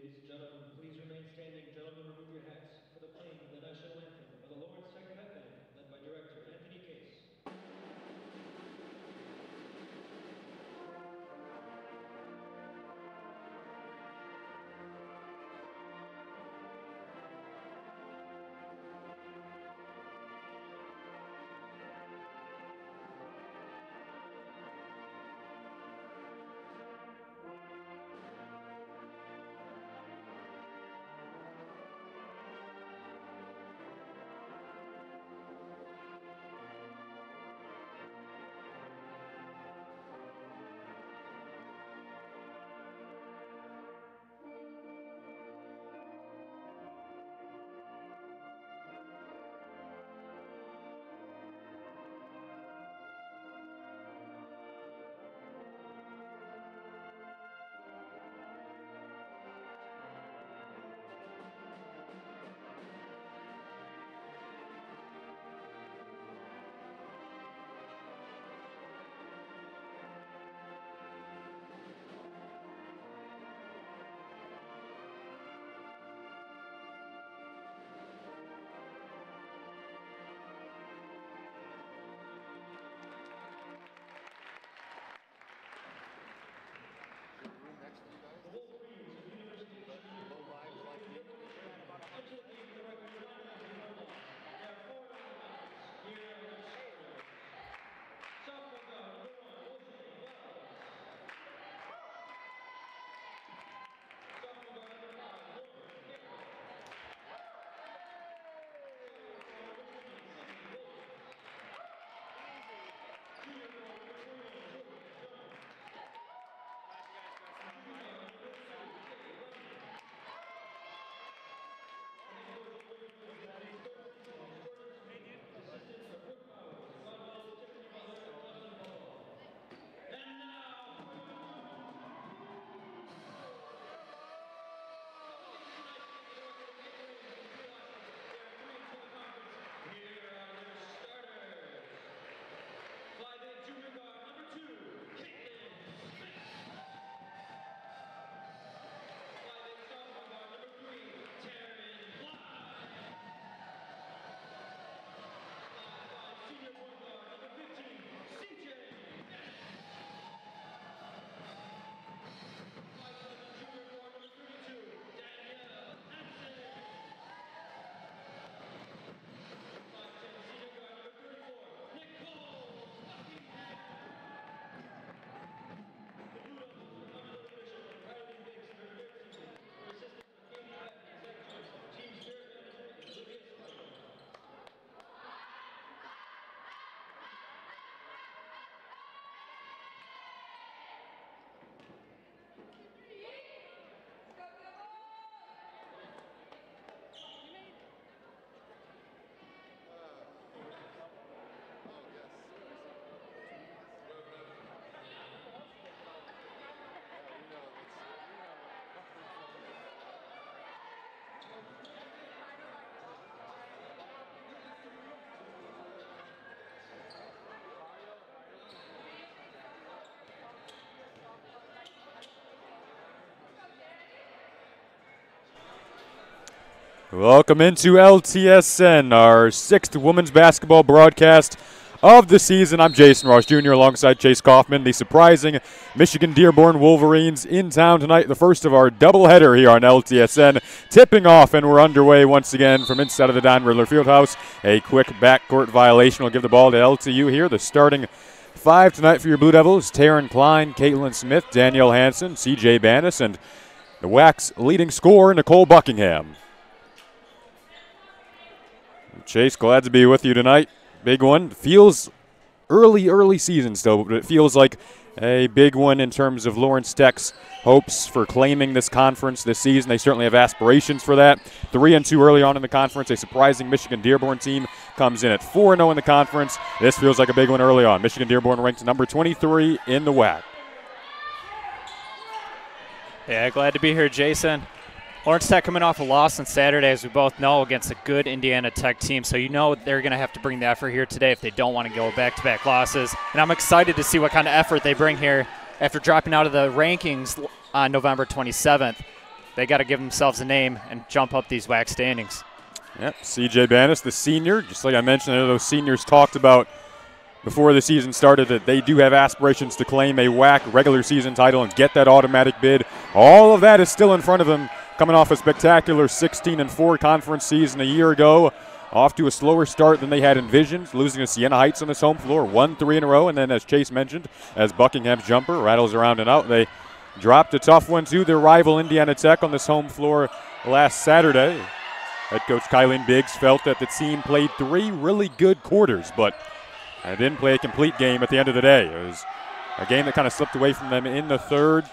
Ladies and gentlemen, please remain standing. Gentlemen, remove your hats for the playing of the national anthem by the Lawrence Tech Met Band, led by director Anthony Case. Welcome into LTSN, our sixth women's basketball broadcast of the season. I'm Jason Ross Jr. alongside Chase Kaufman. The surprising Michigan-Dearborn Wolverines in town tonight, the first of our doubleheader here on LTSN. Tipping off, and we're underway once again from inside of the Don Riddler Fieldhouse. A quick backcourt violation will give the ball to LTU here. The starting five tonight for your Blue Devils: Taryn Klein, Caitlin Smith, Danielle Hansen, C.J. Bannis, and the WAC's leading scorer, Nicole Buckingham. Chase, glad to be with you tonight. Big one. Feels early season still, but it feels like a big one in terms of Lawrence Tech's hopes for claiming this conference this season. They certainly have aspirations for that. 3-2 early on in the conference. A surprising Michigan-Dearborn team comes in at 4-0 in the conference. This feels like a big one early on. Michigan-Dearborn ranked number 23 in the WAC. Yeah, glad to be here, Jason. Lawrence Tech coming off a loss on Saturday, as we both know, against a good Indiana Tech team. So you know they're going to have to bring the effort here today if they don't want to go back-to-back losses. And I'm excited to see what kind of effort they bring here after dropping out of the rankings on November 27th. they got to give themselves a name and jump up these WAC standings. Yep, C.J. Banis, the senior, just like I mentioned, I know those seniors talked about before the season started that they do have aspirations to claim a WAC regular season title and get that automatic bid. All of that is still in front of them, coming off a spectacular 16-4 conference season a year ago. Off to a slower start than they had envisioned, losing to Siena Heights on this home floor, 1-3 in a row. And then, as Chase mentioned, as Buckingham's jumper rattles around and out, they dropped a tough one to their rival Indiana Tech on this home floor last Saturday. Head coach Kylene Biggs felt that the team played 3 really good quarters, but didn't play a complete game at the end of the day. It was a game that kind of slipped away from them in the third.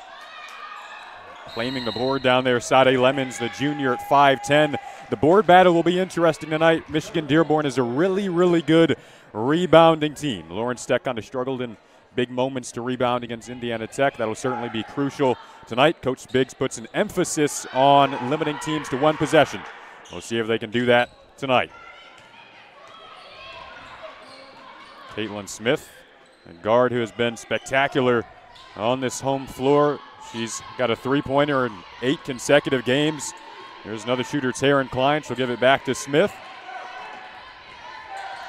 Claiming the board down there, Sade Lemons, the junior, at 5'10". The board battle will be interesting tonight. Michigan-Dearborn is a really, really good rebounding team. Lawrence Tech kind of struggled in big moments to rebound against Indiana Tech. That'll certainly be crucial tonight. Coach Biggs puts an emphasis on limiting teams to 1 possession. We'll see if they can do that tonight. Caitlin Smith, a guard who has been spectacular on this home floor. She's got a 3-pointer in 8 consecutive games. Here's another shooter, Taryn Klein. She'll give it back to Smith.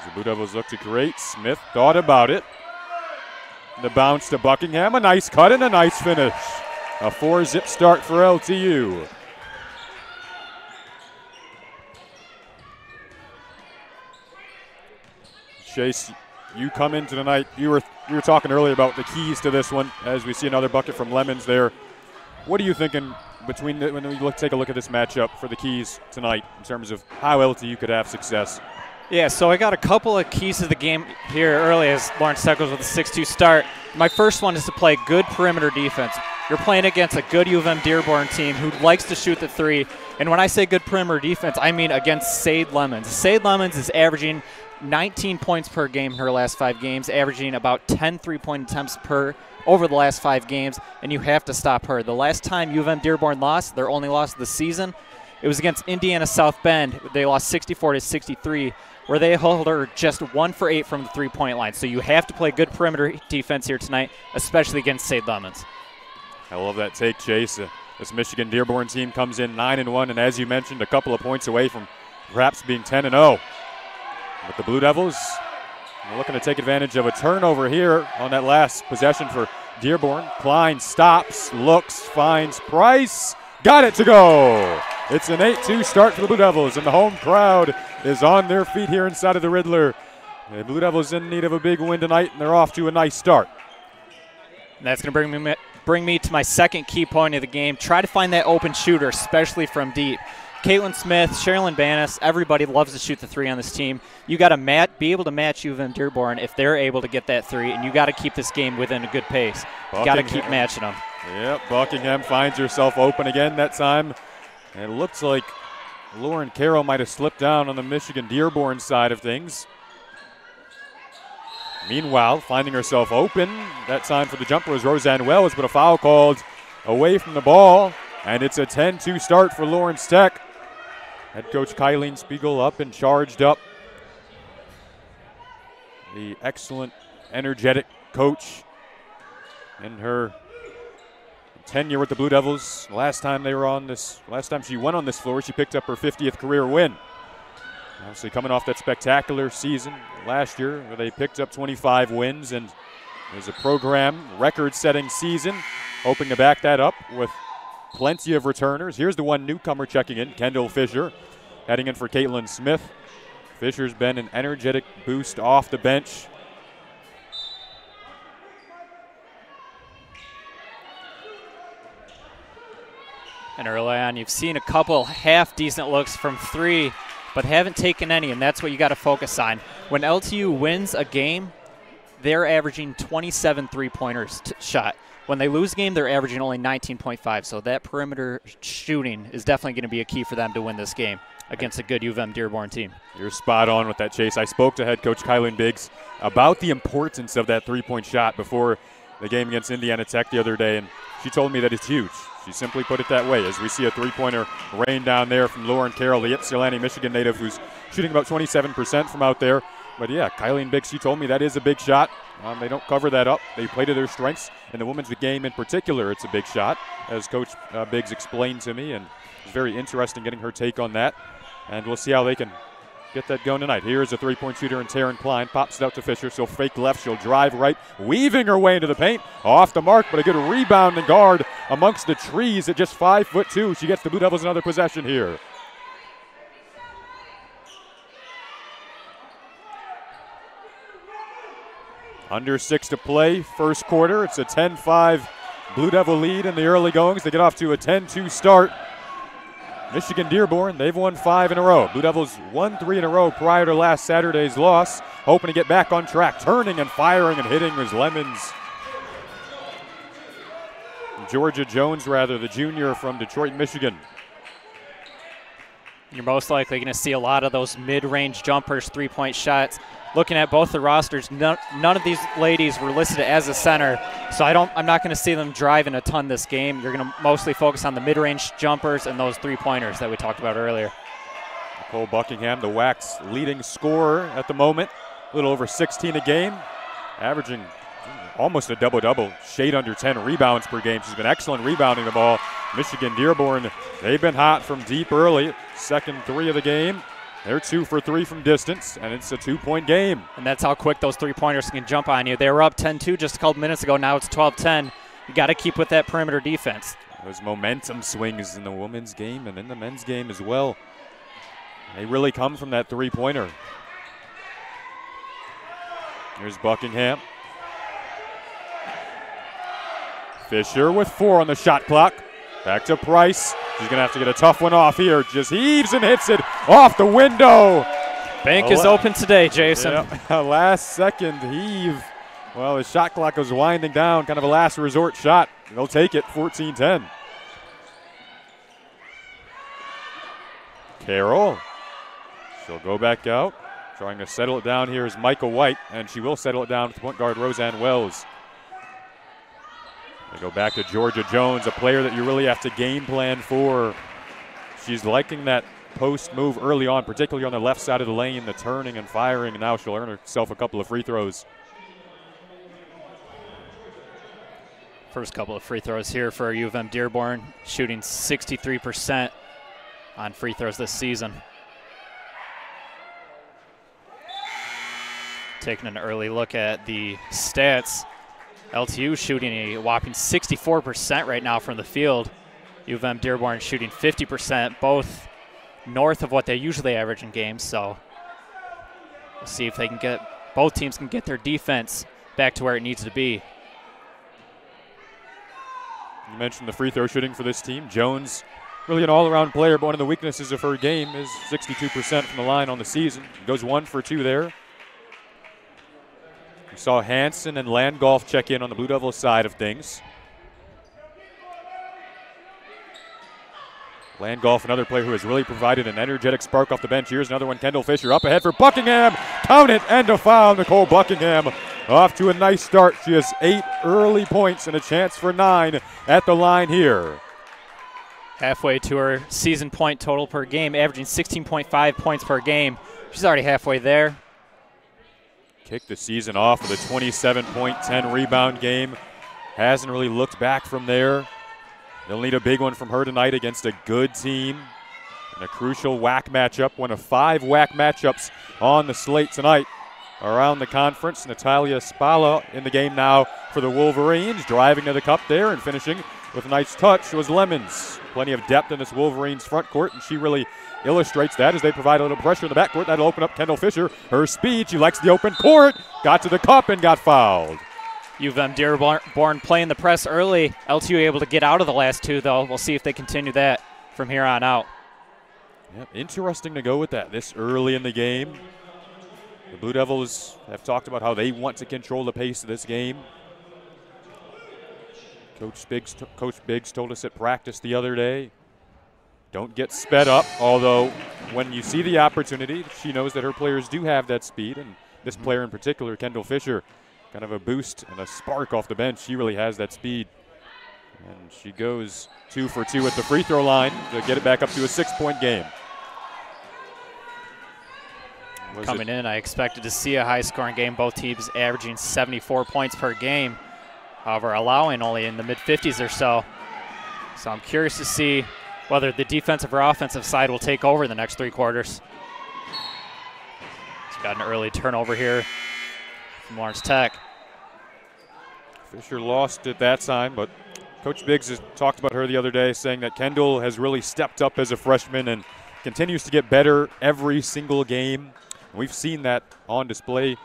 The Blue Devils look to create. Smith thought about it. The bounce to Buckingham. A nice cut and a nice finish. A 4-zip start for LTU. Chase, you come into tonight. You were talking earlier about the keys to this one as we see another bucket from Lemons there. What are you thinking when we take a look at this matchup for the keys tonight in terms of how LTU could have success? Yeah, so I got a couple of keys to the game here early as Lawrence Tech goes with a 6-2 start. My first one is to play good perimeter defense. You're playing against a good UM-Dearborn team who likes to shoot the 3. And when I say good perimeter defense, I mean against Sade Lemons. Sade Lemons is averaging 19 points per game in her last 5 games, averaging about 10 3-point attempts over the last 5 games, and you have to stop her. The last time UM-Dearborn lost, their only loss of the season, it was against Indiana South Bend. They lost 64-63, where they held her just 1 for 8 from the 3-point line. So you have to play good perimeter defense here tonight, especially against Sade Lemons. I love that take, Chase. This Michigan-Dearborn team comes in 9-1, and as you mentioned, a couple of points away from perhaps being 10-0. But the Blue Devils are looking to take advantage of a turnover here on that last possession for Dearborn. Klein stops, looks, finds Price. Got it to go. It's an 8-2 start for the Blue Devils, and the home crowd is on their feet here inside of the Riddler. The Blue Devils in need of a big win tonight, and they're off to a nice start. And that's going to bring me to my second key point of the game. Try to find that open shooter, especially from deep. Caitlin Smith, Sherilyn Banis, everybody loves to shoot the 3 on this team. You got to be able to match UM-Dearborn if they're able to get that 3, and you got to keep this game within a good pace. You got to keep matching them. Yep, Buckingham finds herself open again that time. And it looks like Lauren Carroll might have slipped down on the Michigan-Dearborn side of things. Meanwhile, finding herself open, that time for the jumper was Roseanne Wells, but a foul called away from the ball, and it's a 10-2 start for Lawrence Tech. Head coach Kylene Spiegel up and charged up. The excellent, energetic coach in her tenure with the Blue Devils. Last time she went on this floor, she picked up her 50th career win. Obviously coming off that spectacular season last year where they picked up 25 wins, and it was a program record-setting season, hoping to back that up with plenty of returners. Here's the one newcomer checking in, Kendall Fisher, heading in for Caitlin Smith. Fisher's been an energetic boost off the bench. And early on, you've seen a couple half-decent looks from 3, but haven't taken any, and that's what you got to focus on. When LTU wins a game, they're averaging 27 3-pointers shot. When they lose a game, they're averaging only 19.5, so that perimeter shooting is definitely going to be a key for them to win this game against a good UM-Dearborn team. You're spot on with that, Chase. I spoke to head coach Kylene Biggs about the importance of that 3-point shot before the game against Indiana Tech the other day, and she told me that it's huge. She simply put it that way, as we see a 3-pointer rain down there from Lauren Carroll, the Ypsilanti, Michigan native, who's shooting about 27% from out there. But yeah, Kylene Biggs, she told me that is a big shot. They don't cover that up. They play to their strengths. In the women's game in particular, it's a big shot, as Coach Biggs explained to me, and it's very interesting getting her take on that. And we'll see how they can get that going tonight. Here's a three-point shooter in Taryn Klein. Pops it out to Fisher. She'll fake left. She'll drive right, weaving her way into the paint. Off the mark, but a good rebound and guard amongst the trees at just 5'2". She gets the Blue Devils another possession here. Under 6 to play, first quarter. It's a 10-5 Blue Devil lead in the early goings. They get off to a 10-2 start. Michigan-Dearborn, they've won 5 in a row. Blue Devils won 3 in a row prior to last Saturday's loss. Hoping to get back on track, turning and firing and hitting as Lemons. Georgia Jones, the junior from Detroit, Michigan. You're most likely going to see a lot of those mid-range jumpers, three-point shots. Looking at both the rosters, none of these ladies were listed as a center, so I'm not going to see them driving a ton this game. You're going to mostly focus on the mid-range jumpers and those three-pointers that we talked about earlier. Nicole Buckingham, the WAC's leading scorer at the moment, a little over 16 a game, averaging almost a double-double, shade under 10 rebounds per game. She's been excellent rebounding the ball. Michigan-Dearborn, they've been hot from deep early. Second 3 of the game. They're 2 for 3 from distance, and it's a 2-point game. And that's how quick those three-pointers can jump on you. They were up 10-2 just a couple minutes ago. Now it's 12-10. You got to keep with that perimeter defense. Those momentum swings in the women's game and in the men's game as well. They really come from that three-pointer. Here's Buckingham. Fisher with 4 on the shot clock. Back to Price. She's going to have to get a tough one off here. Just heaves and hits it off the window. Bank is open today, Jason. Yep. Last second heave. Well, the shot clock was winding down. Kind of a last resort shot. They'll take it, 14-10. Carroll. She'll go back out. Trying to settle it down here is Michael White, and she will settle it down with point guard Roseanne Wells. They go back to Georgia Jones, a player that you really have to game plan for. She's liking that post move early on, particularly on the left side of the lane, the turning and firing, and now she'll earn herself a couple of free throws. First couple of free throws here for U of M Dearborn, shooting 63% on free throws this season. Taking an early look at the stats. LTU shooting a whopping 64% right now from the field. U of M Dearborn shooting 50%, both north of what they usually average in games. So we'll see if they can both teams can get their defense back to where it needs to be. You mentioned the free throw shooting for this team. Jones, really an all-around player, but one of the weaknesses of her game is 62% from the line on the season. Goes 1 for 2 there. We saw Hansen and Landgolf check in on the Blue Devils side of things. Landgolf, another player who has really provided an energetic spark off the bench. Here's another one, Kendall Fisher, up ahead for Buckingham. Count it, and a foul. Nicole Buckingham off to a nice start. She has 8 early points and a chance for 9 at the line here. Halfway to her season point total per game, averaging 16.5 points per game. She's already halfway there. Kicked the season off with a 27-point, 10-rebound game. Hasn't really looked back from there. They'll need a big one from her tonight against a good team in a crucial WAC matchup. One of 5 WAC matchups on the slate tonight around the conference. Natalia Spala in the game now for the Wolverines. Driving to the cup there and finishing with a nice touch was Lemons. Plenty of depth in this Wolverines front court, and she really illustrates that as they provide a little pressure in the backcourt. That'll open up Kendall Fisher. Her speed, she likes the open court. Got to the cup and got fouled. U of M Dearborn playing the press early. LTU able to get out of the last 2, though. We'll see if they continue that from here on out. Yep, interesting to go with that this early in the game. The Blue Devils have talked about how they want to control the pace of this game. Coach Biggs told us at practice the other day, don't get sped up, although when you see the opportunity, she knows that her players do have that speed, and this player in particular, Kendall Fisher, kind of a boost and a spark off the bench. She really has that speed. And she goes 2 for 2 at the free throw line to get it back up to a 6-point game. Coming in, I expected to see a high-scoring game, both teams averaging 74 points per game, however, allowing only in the mid-50s or so. So I'm curious to see whether the defensive or offensive side will take over the next 3 quarters. It's got an early turnover here from Lawrence Tech. Fisher lost at that time, but Coach Biggs has talked about her the other day, saying that Kendall has really stepped up as a freshman and continues to get better every single game. We've seen that on display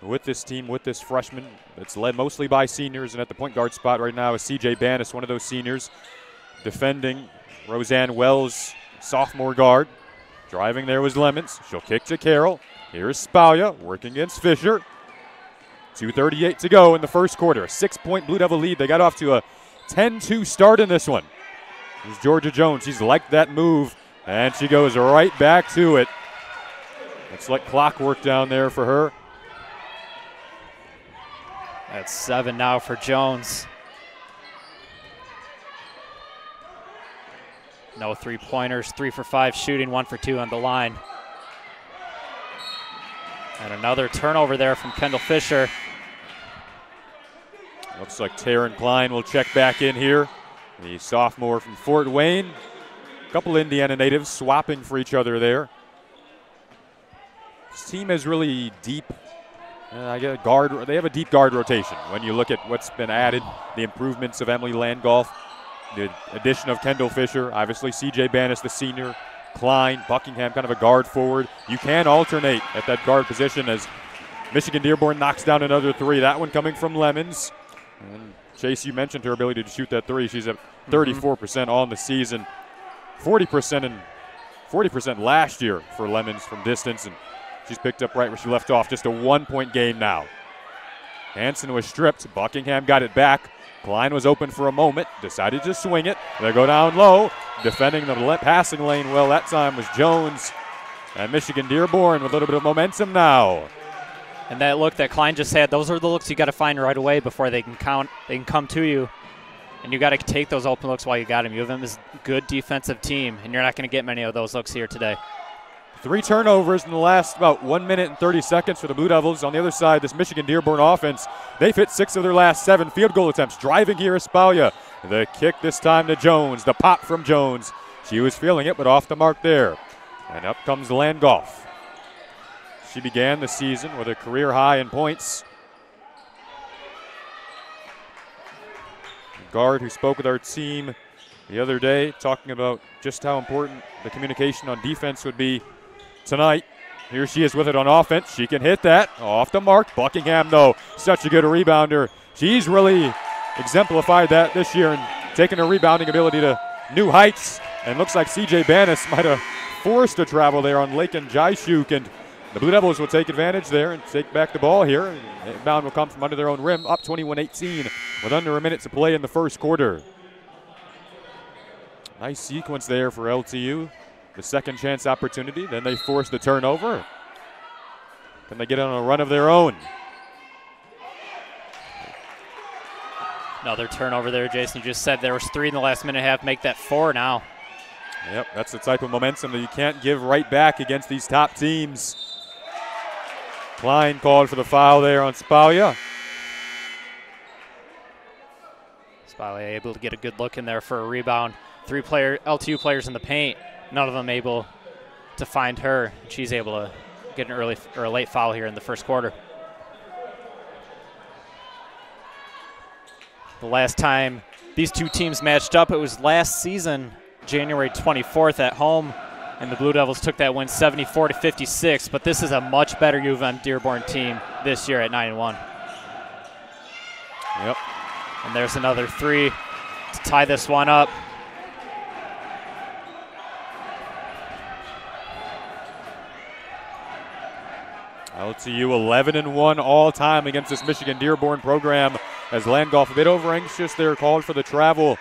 with this team, with this freshman. It's led mostly by seniors, and at the point guard spot right now is C.J. Bannis, one of those seniors, defending Roseanne Wells, sophomore guard. Driving there was Lemons. She'll kick to Carroll. Here's Spallia working against Fisher. 2:38 to go in the first quarter. A 6-point Blue Devil lead. They got off to a 10-2 start in this one. Here's Georgia Jones. She's liked that move, and she goes right back to it. It's like clockwork down there for her. That's 7 now for Jones. No three-pointers, 3 for 5 shooting, 1 for 2 on the line. And another turnover there from Kendall Fisher. Looks like Taryn Klein will check back in here. The sophomore from Fort Wayne. A couple Indiana natives swapping for each other there. This team is really deep. I get guard. They have a deep guard rotation. When you look at what's been added, the improvements of Emily Landgolf, the addition of Kendall Fisher, obviously C.J. Bannis, the senior, Klein, Buckingham, kind of a guard forward. You can alternate at that guard position as Michigan Dearborn knocks down another 3. That one coming from Lemons. And Chase, you mentioned her ability to shoot that 3. She's at 34% on the season, 40% last year for Lemons from distance, and she's picked up right where she left off. Just a 1-point game now. Hanson was stripped. Buckingham got it back. Klein was open for a moment, decided to swing it. They go down low. Defending the passing lane well that time was Jones. And Michigan Dearborn with a little bit of momentum now. And that look that Klein just had, those are the looks you got to find right away before they can come to you. And you got to take those open looks while you got them. U of M is a good defensive team, and you're not going to get many of those looks here today. 3 turnovers in the last about 1 minute and 30 seconds for the Blue Devils. On the other side, this Michigan Dearborn offense, they've hit 6 of their last 7 field goal attempts. Driving here is Spallia. The kick this time to Jones. The pop from Jones. She was feeling it, but off the mark there. And up comes Landgolf. She began the season with a career high in points. The guard who spoke with our team the other day, talking about just how important the communication on defense would be tonight. Here she is with it on offense. She can hit that off the mark. Buckingham, though, such a good rebounder. She's really exemplified that this year and taken her rebounding ability to new heights. And looks like C.J. Bannis might have forced a travel there on Lakin Jaishuk, and the Blue Devils will take advantage there and take back the ball here. Inbound will come from under their own rim, up 21-18 with under a minute to play in the first quarter. Nice sequence there for LTU. The second chance opportunity, then they force the turnover. Can they get on a run of their own? Another turnover there, Jason. You just said there was 3 in the last minute and a half. Make that 4 now. Yep, that's the type of momentum that you can't give right back against these top teams. Klein called for the foul there on Spallia. Spallia able to get a good look in there for a rebound. 3 LTU players in the paint. None of them able to find her. She's able to get an early or a late foul here in the first quarter. The last time these two teams matched up, it was last season, January 24th at home, and the Blue Devils took that win 74-56, but this is a much better U of M Dearborn team this year at 9-1. Yep. And there's another 3 to tie this one up. LTU 11-1 all time against this Michigan Dearborn program as Landgolf a bit over anxious there, called for the travel.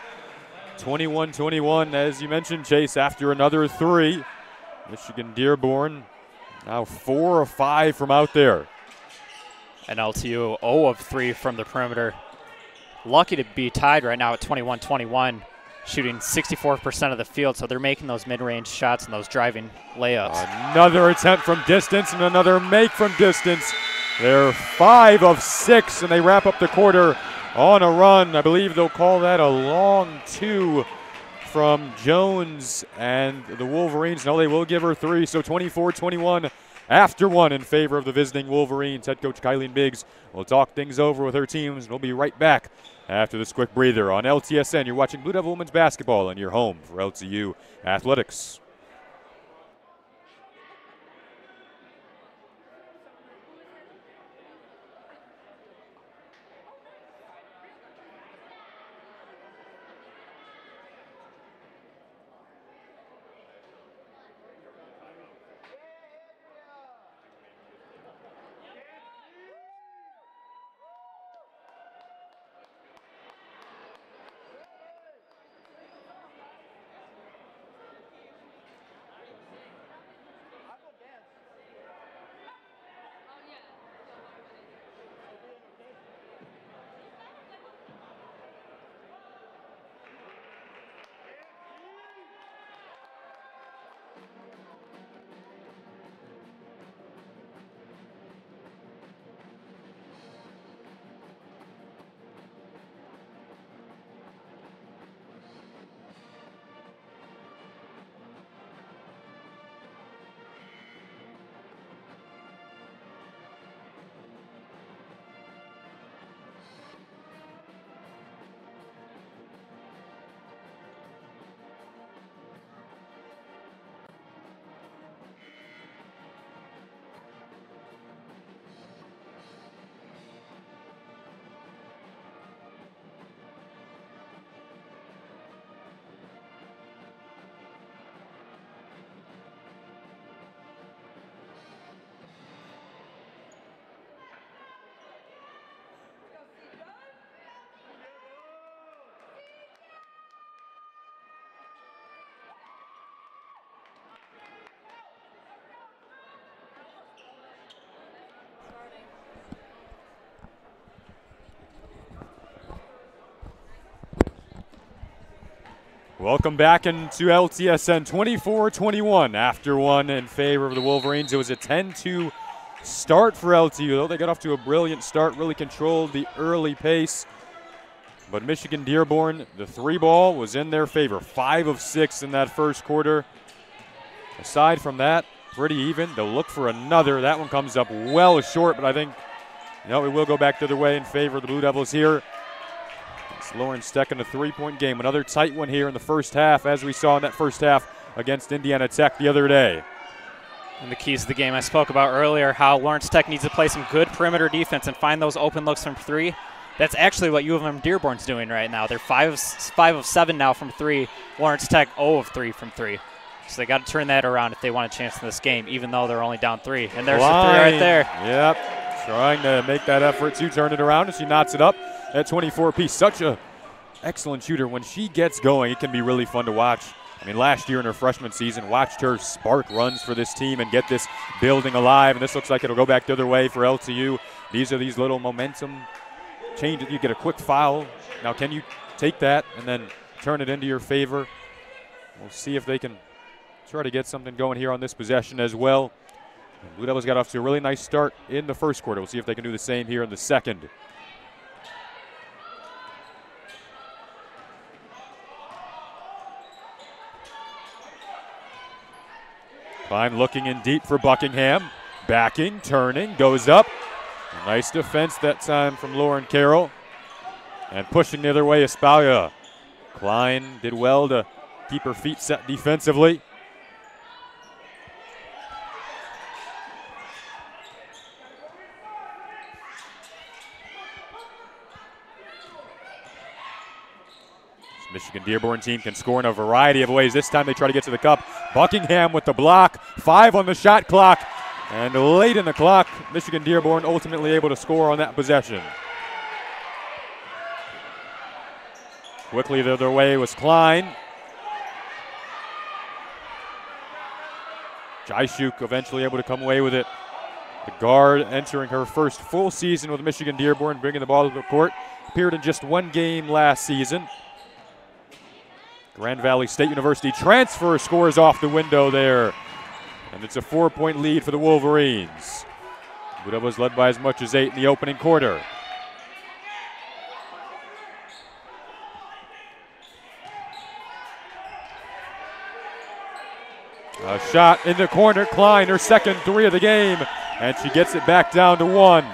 21-21, as you mentioned, Chase, after another 3. Michigan Dearborn now 4 of 5 from out there. And LTU 0 of 3 from the perimeter. Lucky to be tied right now at 21-21. shooting 64% of the field, so they're making those mid-range shots and those driving layups. Another attempt from distance and another make from distance. They're 5 of 6, and they wrap up the quarter on a run. I believe they'll call that a long 2 from Jones, and the Wolverines, no, they will give her 3, so 24-21 after 1 in favor of the visiting Wolverines. Head coach Kylene Biggs will talk things over with her teams, and we'll be right back after this quick breather on LTSN. You're watching Blue Devil Women's Basketball and your home for LTU Athletics. Welcome back into LTSN. 24-21 after 1 in favor of the Wolverines. It was a 10-2 start for LTU, though. They got off to a brilliant start, really controlled the early pace. But Michigan Dearborn, the 3-ball was in their favor. 5 of 6 in that first quarter. Aside from that, pretty even. They'll look for another. That one comes up well short, but I think, it will go back the other way in favor of the Blue Devils here. It's Lauren Steck in a 3-point game. Another tight one here in the first half, as we saw in that first half against Indiana Tech the other day. And the keys to the game I spoke about earlier, how Lawrence Tech needs to play some good perimeter defense and find those open looks from 3. That's actually what UM-Dearborn's doing right now. They're 5 of 7 now from 3. Lawrence Tech 0 of 3 from 3. So they got to turn that around if they want a chance in this game, even though they're only down 3. And there's the 3 right there. Yep, trying to make that effort to turn it around, and she knots it up at 24 apiece. Such a excellent shooter. When she gets going, it can be really fun to watch. I mean, last year in her freshman season, watched her spark runs for this team and get this building alive, and this looks like it'll go back the other way for LTU. These are these little momentum changes. You get a quick foul. Now, can you take that and then turn it into your favor? We'll see if they can try to get something going here on this possession as well. Blue Devils got off to a really nice start in the first quarter. We'll see if they can do the same here in the second. Klein looking in deep for Buckingham. Backing, turning, goes up. A nice defense that time from Lauren Carroll. And pushing the other way, Espalia. Klein did well to keep her feet set defensively. Michigan Dearborn team can score in a variety of ways. This time they try to get to the cup. Buckingham with the block. 5 on the shot clock. And late in the clock, Michigan Dearborn ultimately able to score on that possession. Quickly the other way was Klein. Jaishuk eventually able to come away with it. The guard entering her first full season with Michigan Dearborn, bringing the ball to the court. Appeared in just 1 game last season. Grand Valley State University transfer scores off the window there. And it's a 4-point lead for the Wolverines. Blue Devils led by as much as 8 in the opening quarter. A shot in the corner. Klein, her second 3 of the game, and she gets it back down to 1.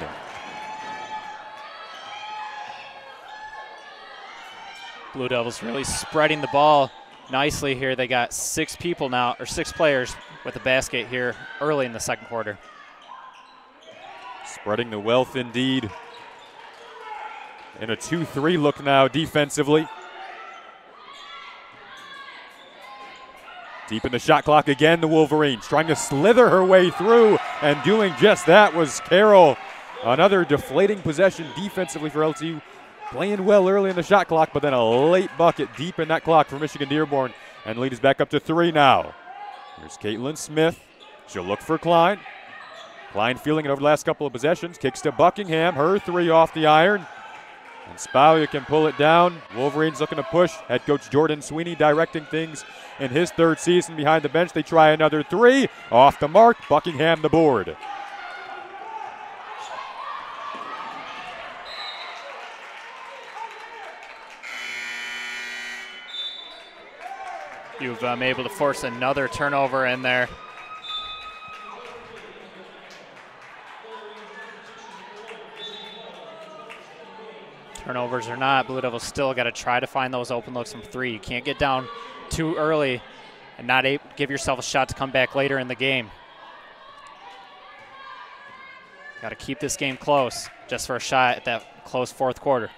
Blue Devils really spreading the ball nicely here. They got 6 people now, or 6 players with the basket here early in the second quarter. Spreading the wealth indeed. In a 2-3 look now defensively. Deep in the shot clock again, the Wolverines trying to slither her way through, and doing just that was Carroll. Another deflating possession defensively for LTU. Playing well early in the shot clock, but then a late bucket deep in that clock for Michigan Dearborn, and the lead is back up to 3 now. Here's Caitlin Smith. She'll look for Klein. Klein feeling it over the last couple of possessions. Kicks to Buckingham. Her 3 off the iron. And Spauja can pull it down. Wolverines looking to push. Head coach Jordan Sweeney directing things in his 3rd season behind the bench. They try another 3. Off the mark. Buckingham the board. You've been able to force another turnover in there. Turnovers or not, Blue Devils still got to try to find those open looks from 3. You can't get down too early and not give yourself a shot to come back later in the game. Got to keep this game close just for a shot at that close 4th quarter.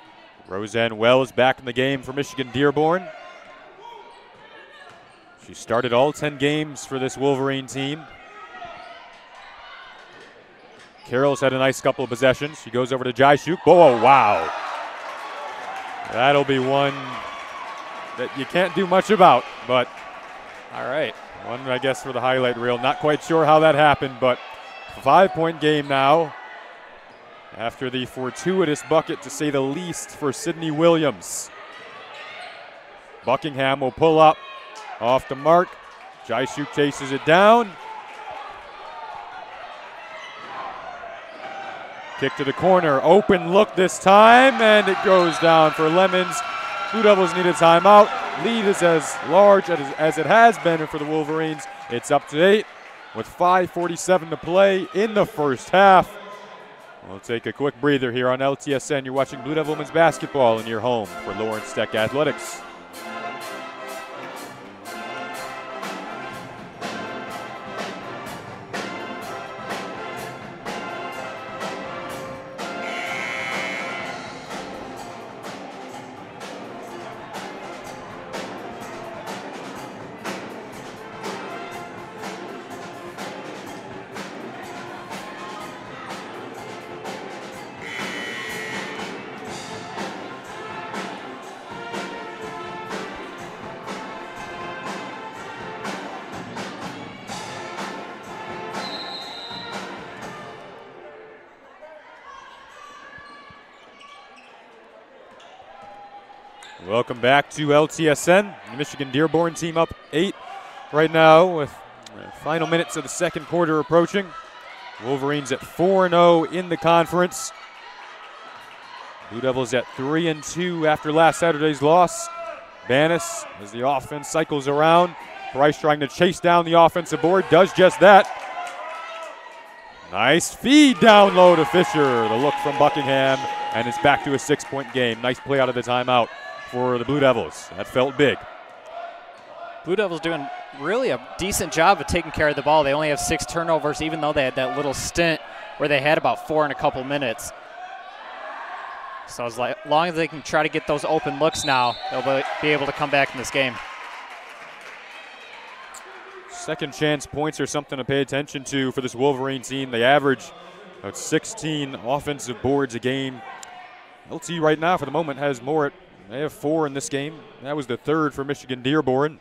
Roseanne Wells back in the game for Michigan Dearborn. She started all 10 games for this Wolverine team. Carroll's had a nice couple of possessions. She goes over to Jaishuk. Oh, wow. That'll be one that you can't do much about, but all right. One, I guess, for the highlight reel. Not quite sure how that happened, but 5-point game now after the fortuitous bucket, to say the least, for Sydney Williams. Buckingham will pull up off the mark. Jaishuk chases it down. Kick to the corner, open look this time, and it goes down for Lemons. Blue Devils need a timeout. Lead is as large as it has been for the Wolverines. It's up to 8 with 5:47 to play in the first half. We'll take a quick breather here on LTSN. You're watching Blue Devil Women's Basketball in your home for Lawrence Tech Athletics. Welcome back to LTSN. The Michigan Dearborn team up 8 right now with final minutes of the second quarter approaching. Wolverines at 4-0 in the conference. Blue Devils at 3-2 after last Saturday's loss. Banis, as the offense cycles around. Price trying to chase down the offensive board, does just that. Nice feed down low to Fisher. The look from Buckingham, and it's back to a 6-point game. Nice play out of the timeout for the Blue Devils. That felt big. Blue Devils doing really a decent job of taking care of the ball. They only have 6 turnovers, even though they had that little stint where they had about 4 in a couple minutes. So as long as they can try to get those open looks now, they'll be able to come back in this game. Second chance points are something to pay attention to for this Wolverine team. They average about 16 offensive boards a game. LTU right now for the moment has more. They have 4 in this game. That was the 3rd for Michigan Dearborn.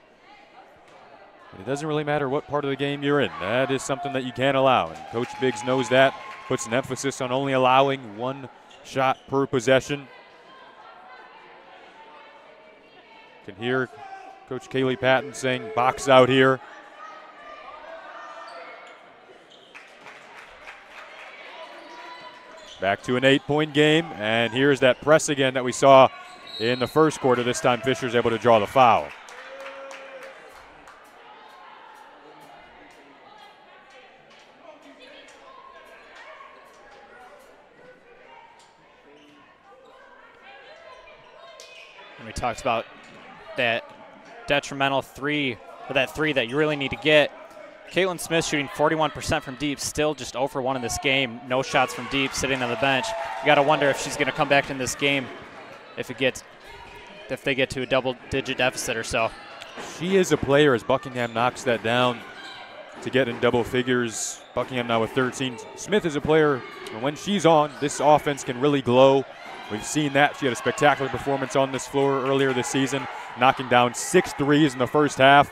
But it doesn't really matter what part of the game you're in. That is something that you can't allow. And Coach Biggs knows that, puts an emphasis on only allowing 1 shot per possession. You can hear Coach Kaylee Patton saying box out here. Back to an 8-point game, and here's that press again that we saw in the first quarter. This time Fisher's able to draw the foul. And we talked about that detrimental three, or that three that you really need to get. Caitlin Smith shooting 41% from deep, still just 0 for 1 in this game. No shots from deep, sitting on the bench. You got to wonder if she's going to come back in this game if they get to a double-digit deficit or so. She is a player as Buckingham knocks that down to get in double figures. Buckingham now with 13. Smith is a player, and when she's on, this offense can really glow. We've seen that. She had a spectacular performance on this floor earlier this season, knocking down 6 threes in the first half.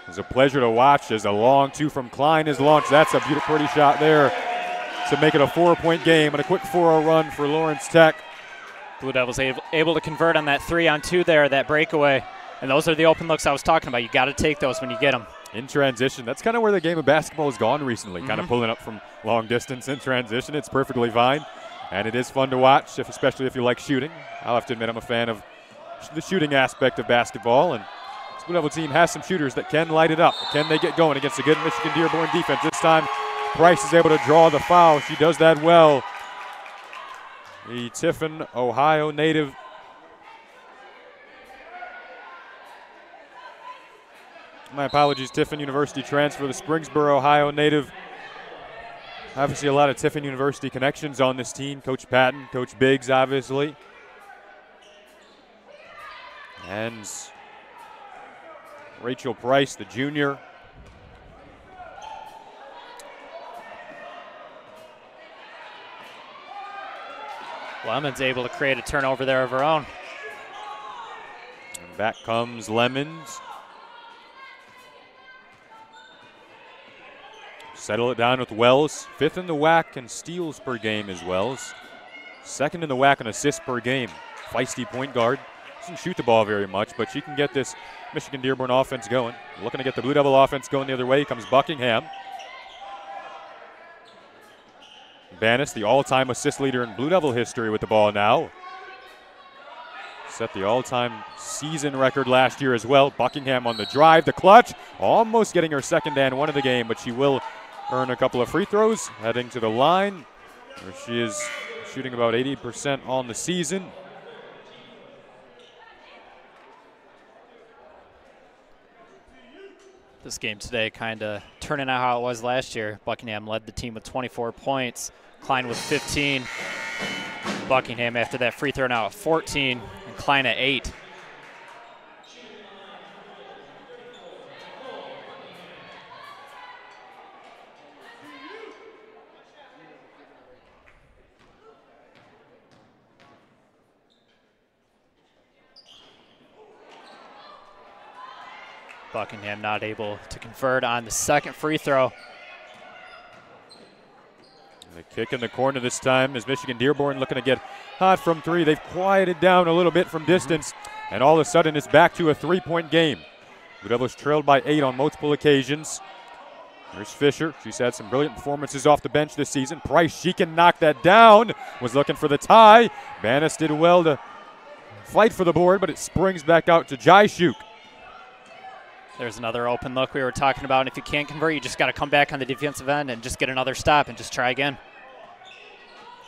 It was a pleasure to watch as a long two from Klein is launched. That's a beautiful, pretty shot there to make it a 4-point game and a quick 4-0 run for Lawrence Tech. Blue Devils able to convert on that 3-on-2 there, that breakaway. And those are the open looks I was talking about. You got to take those when you get them. In transition, that's kind of where the game of basketball has gone recently, kind of pulling up from long distance in transition. It's perfectly fine, and it is fun to watch, especially if you like shooting. I'll have to admit I'm a fan of the shooting aspect of basketball, and this Blue Devil team has some shooters that can light it up. Can they get going against a good Michigan Dearborn defense? This time, Price is able to draw the foul. She does that well. The Tiffin, Ohio native. My apologies, Tiffin University transfer, the Springsboro, Ohio native. Obviously a lot of Tiffin University connections on this team. Coach Patton, Coach Biggs, obviously. And Rachel Price, the junior. Lemon's able to create a turnover there of her own. And back comes Lemons. Settle it down with Wells. 5th in the WAC in steals per game is Wells. 2nd in the WAC in assists per game. Feisty point guard. Doesn't shoot the ball very much, but she can get this Michigan Dearborn offense going. Looking to get the Blue Devil offense going the other way comes Buckingham. Bannis, the all-time assist leader in Blue Devil history with the ball now. Set the all-time season record last year as well. Buckingham on the drive, the clutch. Almost getting her second and one of the game, but she will earn a couple of free throws. Heading to the line, where she is shooting about 80% on the season. This game today kind of turning out how it was last year. Buckingham led the team with 24 points. Klein with 15. Buckingham after that free throw now at 14, and Klein at 8. Buckingham not able to convert on the second free throw. The kick in the corner this time is Michigan Dearborn looking to get hot from 3. They've quieted down a little bit from distance, and all of a sudden it's back to a 3-point game. Blue Devils trailed by 8 on multiple occasions. Here's Fisher. She's had some brilliant performances off the bench this season. Price, she can knock that down. Was looking for the tie. Bannis did well to fight for the board, but it springs back out to Jaishuk. There's another open look we were talking about, and if you can't convert, you just got to come back on the defensive end and just get another stop and just try again.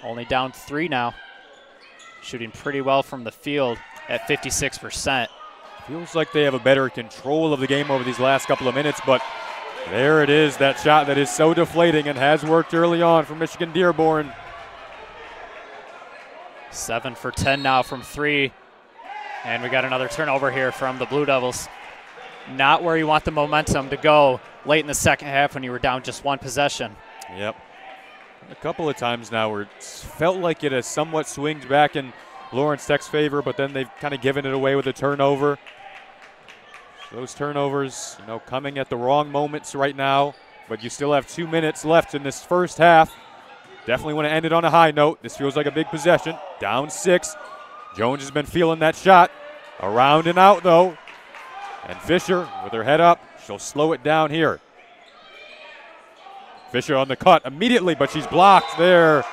Only down 3 now. Shooting pretty well from the field at 56%. Feels like they have a better control of the game over these last couple of minutes, but there it is, that shot that is so deflating and has worked early on for Michigan Dearborn. 7 for 10 now from 3, and we got another turnover here from the Blue Devils. Not where you want the momentum to go late in the second half when you were down just 1 possession. Yep. A couple of times now where it's felt like it has somewhat swinged back in Lawrence Tech's favor, but then they've kind of given it away with a turnover. Those turnovers, coming at the wrong moments right now, but you still have 2 minutes left in this first half. Definitely want to end it on a high note. This feels like a big possession. Down 6. Jones has been feeling that shot. Around and out, though. And Fisher with her head up, she'll slow it down here. Fisher on the cut immediately, but she's blocked there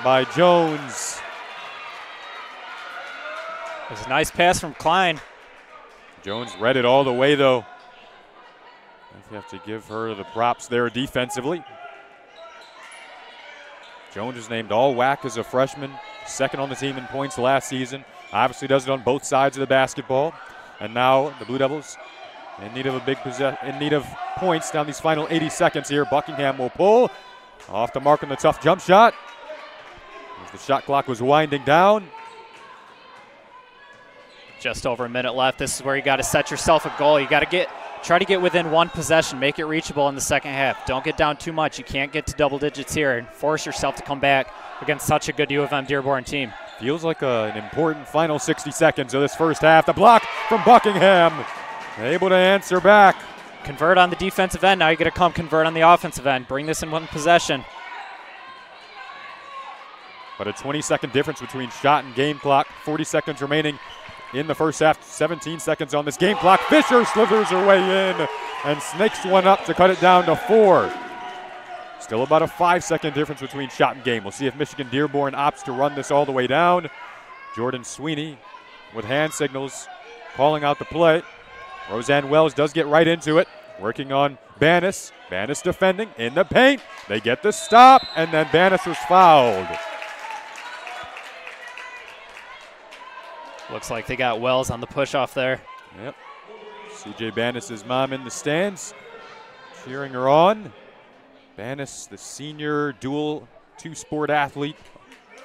by Jones. It was a nice pass from Klein. Jones read it all the way, though. You have to give her the props there defensively. Jones is named all WAC as a freshman, second on the team in points last season. Obviously does it on both sides of the basketball. And now the Blue Devils in need of points down these final 80 seconds here. Buckingham will pull off the mark on the tough jump shot. As the shot clock was winding down. Just over a minute left. This is where you got to set yourself a goal. You got to try to get within one possession, make it reachable in the second half. Don't get down too much. You can't get to double digits here and force yourself to come back against such a good U of M Dearborn team. Feels like an important final 60 seconds of this first half. The block from Buckingham, able to answer back. Convert on the defensive end. Now you got to come convert on the offensive end. Bring this in one possession. But a 20-second difference between shot and game clock. 40 seconds remaining in the first half. 17 seconds on this game clock. Fisher slithers her way in and snakes one up to cut it down to 4. Still about a 5-second difference between shot and game. We'll see if Michigan Dearborn opts to run this all the way down. Jordan Sweeney with hand signals calling out the play. Roseanne Wells does get right into it, working on Banis. Banis defending in the paint. They get the stop, and then Banis was fouled. Looks like they got Wells on the push-off there. Yep. CJ Banis' mom in the stands, cheering her on. Banis, the senior dual two-sport athlete,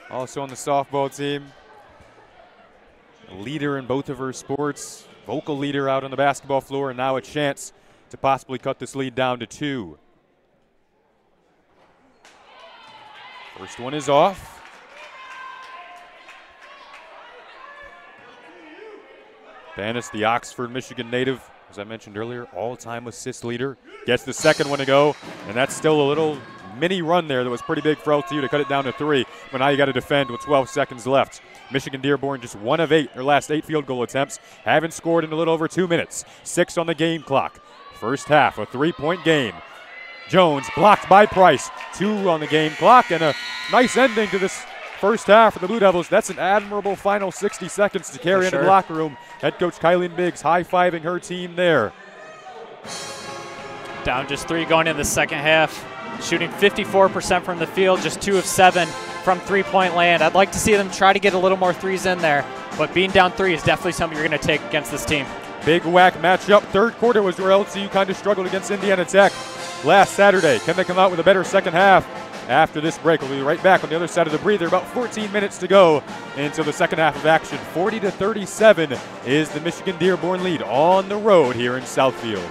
also on the softball team. A leader in both of her sports, vocal leader out on the basketball floor, and now a chance to possibly cut this lead down to 2. First one is off. Banis, the Oxford, Michigan native, as I mentioned earlier, all-time assist leader, gets the second one to go, and that's still a little mini run there that was pretty big for LTU to cut it down to 3, but now you got to defend with 12 seconds left. Michigan Dearborn just 1 of 8, their last 8 field goal attempts, haven't scored in a little over 2 minutes. 6 on the game clock. First half, a 3-point game. Jones blocked by Price. 2 on the game clock, and a nice ending to this first half for the Blue Devils. That's an admirable final 60 seconds to carry into the locker room. Head coach Kylie Biggs high-fiving her team there. Down just 3 going into the second half. Shooting 54% from the field, just 2 of 7 from three-point land. I'd like to see them try to get a little more threes in there, but being down 3 is definitely something you're going to take against this team. Big WAC matchup. Third quarter was where LTU kind of struggled against Indiana Tech last Saturday. Can they come out with a better second half? After this break, we'll be right back on the other side of the breather. About 14 minutes to go until the second half of action. 40-37 is the Michigan Dearborn lead on the road here in Southfield.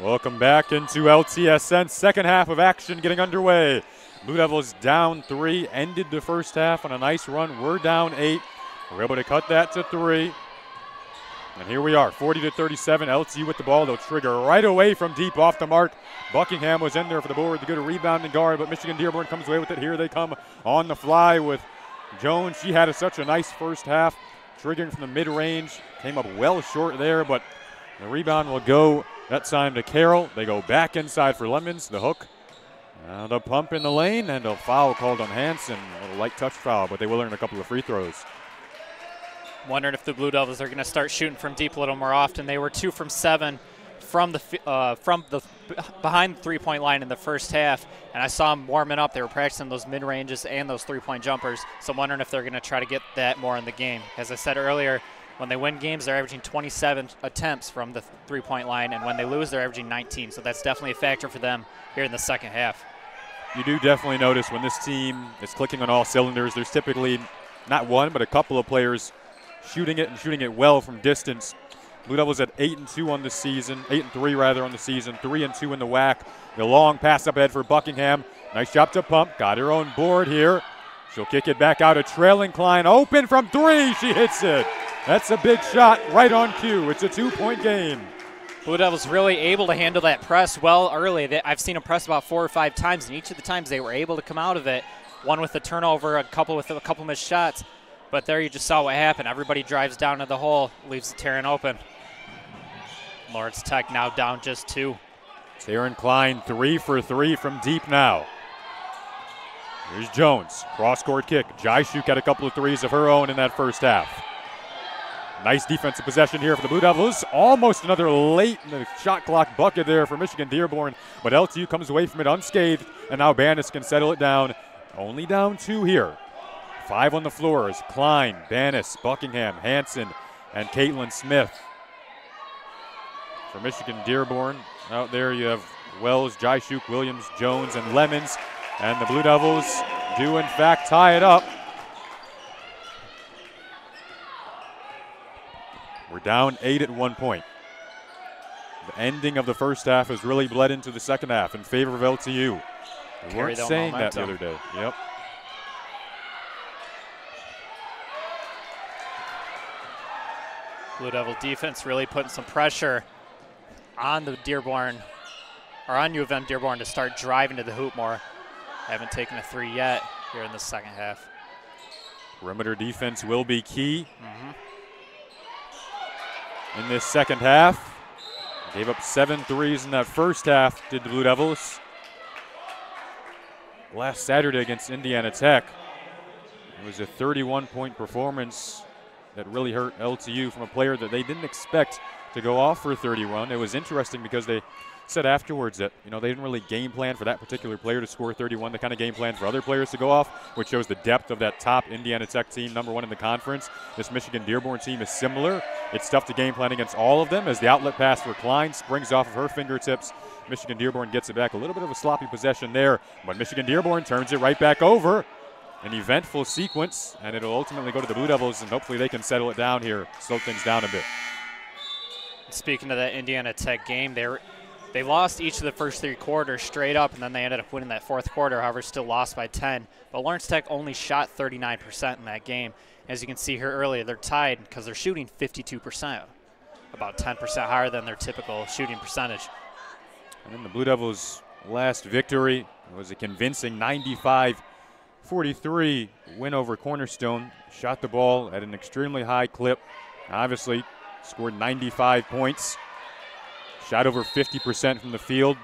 Welcome back into LTSN. Second half of action getting underway. Blue Devils down 3, ended the first half on a nice run. We're down 8. We're able to cut that to 3. And here we are, 40-37. LTU with the ball. They'll trigger right away from deep off the mark. Buckingham was in there for the board to get a rebound and guard, but Michigan Dearborn comes away with it. Here they come on the fly with Jones. She had such a nice first half, triggering from the mid-range. Came up well short there, but the rebound will go that time to Carroll. They go back inside for Lemons. The hook. The pump in the lane, and a foul called on Hansen. A little light touch foul, but they will earn a couple of free throws. Wondering if the Blue Devils are going to start shooting from deep a little more often. They were 2 from 7 from the behind the three-point line in the first half, and I saw them warming up. They were practicing those mid-ranges and those three-point jumpers, so I'm wondering if they're going to try to get that more in the game. As I said earlier, when they win games, they're averaging 27 attempts from the three-point line, and when they lose, they're averaging 19, so that's definitely a factor for them here in the second half. You do definitely notice when this team is clicking on all cylinders, there's typically not one, but a couple of players shooting it and shooting it well from distance. Blue Devils at 8-2 on the season, 8-3 rather on the season, 3-2 in the WAC. The long pass up ahead for Buckingham. Nice job to pump. Got her own board here. She'll kick it back out. A trailing Klein open from 3. She hits it. That's a big shot right on cue. It's a 2-point game. Blue Devils really able to handle that press well early. I've seen them press about 4 or 5 times, and each of the times they were able to come out of it. One with a turnover, a couple with a couple missed shots. But there you just saw what happened. Everybody drives down to the hole, leaves the Taryn open. Lawrence Tech now down just 2. Taryn Klein 3 for 3 from deep now. Here's Jones, cross-court kick. Jaishuk had a couple of threes of her own in that first half. Nice defensive possession here for the Blue Devils. Almost another late in the shot clock bucket there for Michigan Dearborn, but LTU comes away from it unscathed, and now Bannis can settle it down. Only down 2 here. 5 on the floors. Klein, Bannis, Buckingham, Hansen, and Caitlin Smith. For Michigan Dearborn, out there you have Wells, Jaishuk, Williams, Jones, and Lemons. And the Blue Devils do, in fact, tie it up. We're down 8 at one point. The ending of the first half has really bled into the second half in favor of LTU. We weren't saying that the other day. Yep. Blue Devil defense really putting some pressure on the Dearborn, or on UM-Dearborn to start driving to the hoop more. Haven't taken a 3 yet here in the second half. Perimeter defense will be key in this second half. Gave up 7 threes in that first half, did the Blue Devils. Last Saturday against Indiana Tech, it was a 31-point performance that really hurt LTU from a player that they didn't expect to go off for 31. It was interesting because they said afterwards that, they didn't really game plan for that particular player to score 31. They kind of game plan for other players to go off, which shows the depth of that top Indiana Tech team, #1 in the conference. This Michigan Dearborn team is similar. It's tough to game plan against all of them as the outlet pass for Klein springs off of her fingertips. Michigan Dearborn gets it back. A little bit of a sloppy possession there, but Michigan Dearborn turns it right back over. An eventful sequence, and it'll ultimately go to the Blue Devils, and hopefully they can settle it down here, slow things down a bit. Speaking of that Indiana Tech game, they lost each of the first 3 quarters straight up, and then they ended up winning that fourth quarter, however, still lost by 10. But Lawrence Tech only shot 39% in that game. As you can see here earlier, they're tied because they're shooting 52%, about 10% higher than their typical shooting percentage. And then the Blue Devils' last victory was a convincing 95-43 win over Cornerstone. Shot the ball at an extremely high clip. Obviously, scored 95 points. Shot over 50% from the field.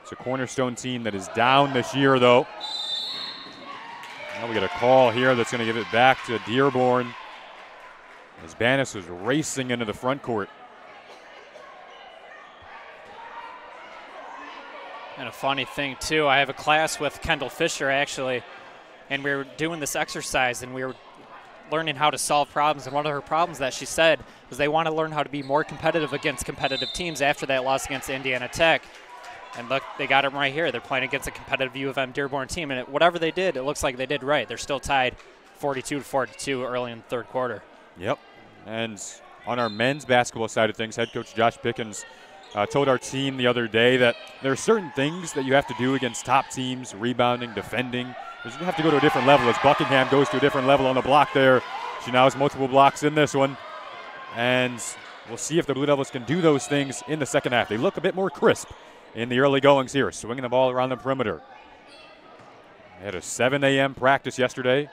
It's a Cornerstone team that is down this year, though. Now we get a call here that's going to give it back to Dearborn as Bannis was racing into the front court. And a funny thing, too, I have a class with Kendall Fisher, actually, and we were doing this exercise, and we were learning how to solve problems. And one of her problems that she said was they want to learn how to be more competitive against competitive teams after that loss against Indiana Tech. And look, they got them right here. They're playing against a competitive UM-Dearborn team, and whatever they did, it looks like they did right. They're still tied 42-42 early in the third quarter. Yep. And on our men's basketball side of things, head coach Josh Pickens told our team the other day that there are certain things that you have to do against top teams, rebounding, defending. You have to go to a different level as Buckingham goes to a different level on the block there. She now has multiple blocks in this one. And we'll see if the Blue Devils can do those things in the second half. They look a bit more crisp in the early goings here, swinging the ball around the perimeter. They had a 7 a.m. practice yesterday.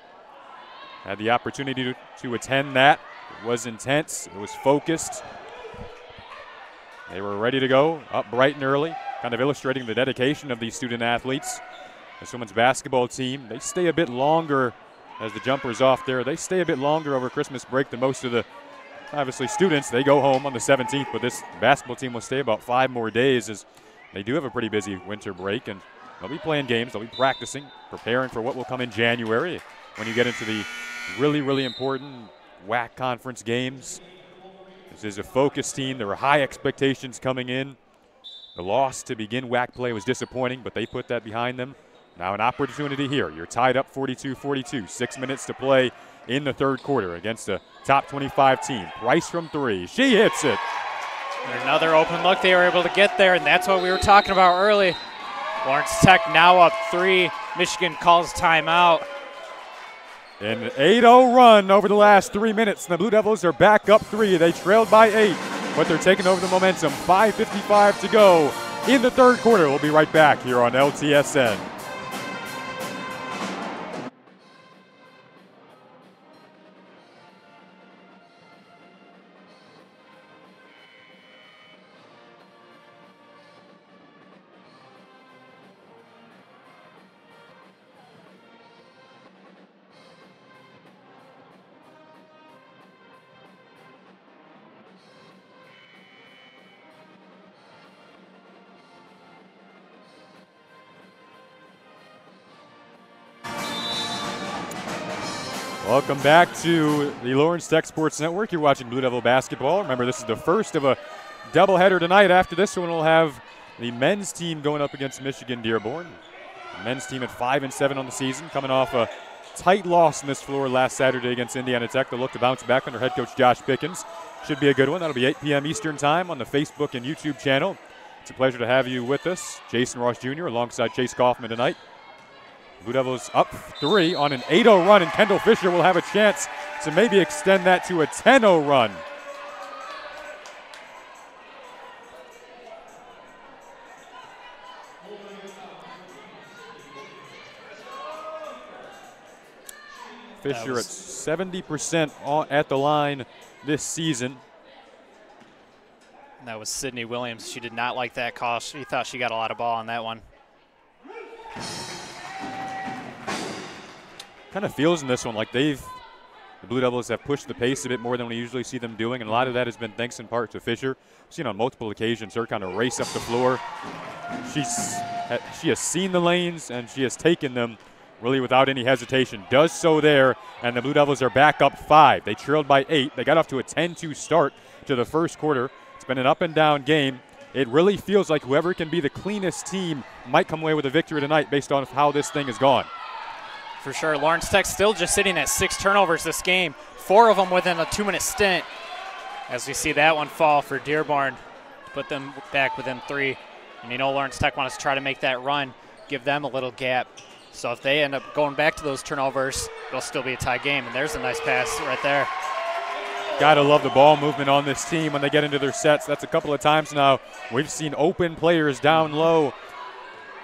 Had the opportunity to attend that. It was intense. It was focused. They were ready to go, up bright and early, kind of illustrating the dedication of these student athletes. This women's basketball team, they stay a bit longer as the jumper's off there. They stay a bit longer over Christmas break than most of the, obviously, students. They go home on the 17th, but this basketball team will stay about 5 more days as they do have a pretty busy winter break, and they'll be playing games. They'll be practicing, preparing for what will come in January when you get into the really, really important WAC conference games. This is a focused team. There were high expectations coming in. The loss to begin WAC play was disappointing, but they put that behind them. Now an opportunity here. You're tied up 42-42. 6 minutes to play in the third quarter against a top 25 team. Price from 3. She hits it. And another open look. They were able to get there, and that's what we were talking about early. Lawrence Tech now up 3. Michigan calls timeout. An 8-0 run over the last 3 minutes. The Blue Devils are back up 3. They trailed by 8, but they're taking over the momentum. 5:55 to go in the third quarter. We'll be right back here on LTSN. Welcome back to the Lawrence Tech Sports Network. You're watching Blue Devil basketball. Remember, this is the first of a doubleheader tonight. After this one, we'll have the men's team going up against Michigan Dearborn. The men's team at 5-7 on the season, coming off a tight loss in this floor last Saturday against Indiana Tech. They'll look to bounce back under head coach Josh Pickens. Should be a good one. That'll be 8 p.m. Eastern time on the Facebook and YouTube channel. It's a pleasure to have you with us. Jason Ross Jr. alongside Chase Kaufman tonight. Blue Devils up 3 on an 8-0 run, and Kendall Fisher will have a chance to maybe extend that to a 10-0 run. Fisher at 70% at the line this season. That was Sydney Williams. She did not like that call. She thought she got a lot of ball on that one. Kind of feels in this one like the Blue Devils have pushed the pace a bit more than we usually see them doing, and a lot of that has been thanks in part to Fisher. We've seen on multiple occasions her kind of race up the floor. She has seen the lanes, and she has taken them really without any hesitation. Does so there, and the Blue Devils are back up 5. They trailed by 8. They got off to a 10-2 start to the first quarter. It's been an up-and-down game. It really feels like whoever can be the cleanest team might come away with a victory tonight based on how this thing has gone. For sure. Lawrence Tech still just sitting at 6 turnovers this game, 4 of them within a 2-minute stint. As we see that one fall for Dearborn, put them back within 3. And you know Lawrence Tech wants to try to make that run, give them a little gap. So if they end up going back to those turnovers, it'll still be a tie game. And there's a nice pass right there. Gotta love the ball movement on this team when they get into their sets. That's a couple of times now we've seen open players down low.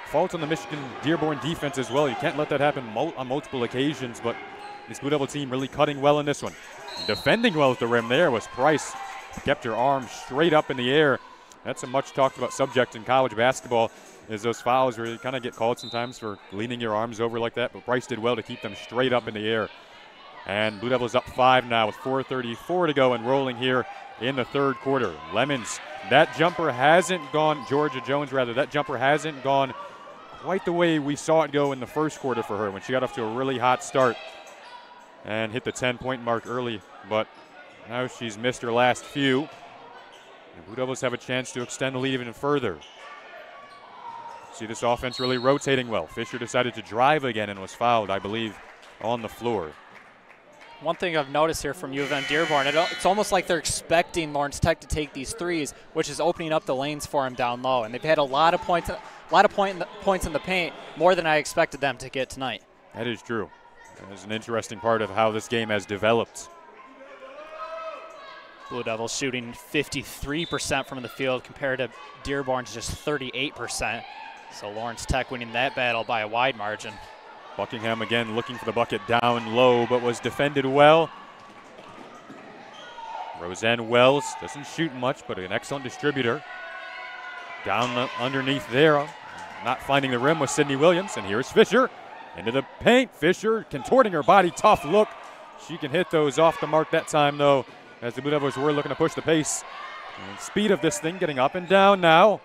Fault on the Michigan Dearborn defense as well. You can't let that happen on multiple occasions, but this Blue Devil team really cutting well in this one. Defending well at the rim there was Price. Kept her arms straight up in the air. That's a much talked about subject in college basketball, is those fouls where you kind of get called sometimes for leaning your arms over like that, but Price did well to keep them straight up in the air. And Blue Devils up 5 now with 4:34 to go and rolling here in the third quarter. Lemons, that jumper hasn't gone, Georgia Jones rather, that jumper hasn't gone quite the way we saw it go in the first quarter for her when she got off to a really hot start and hit the 10-point mark early, but now she's missed her last few. And Blue Devils have a chance to extend the lead even further. See this offense really rotating well. Fisher decided to drive again and was fouled, I believe, on the floor. One thing I've noticed here from U of M-Dearborn, it's almost like they're expecting Lawrence Tech to take these threes, which is opening up the lanes for them down low. And they've had a lot of points in the paint, more than I expected them to get tonight. That is true. That is an interesting part of how this game has developed. Blue Devils shooting 53% from the field compared to Dearborn's just 38%. So Lawrence Tech winning that battle by a wide margin. Buckingham again looking for the bucket down low, but was defended well. Roseanne Wells doesn't shoot much, but an excellent distributor. Down underneath there, not finding the rim was Sydney Williams, and here's Fisher into the paint. Fisher contorting her body, tough look. She can hit those off the mark that time, though, as the Blue Devils were looking to push the pace. And speed of this thing getting up and down now.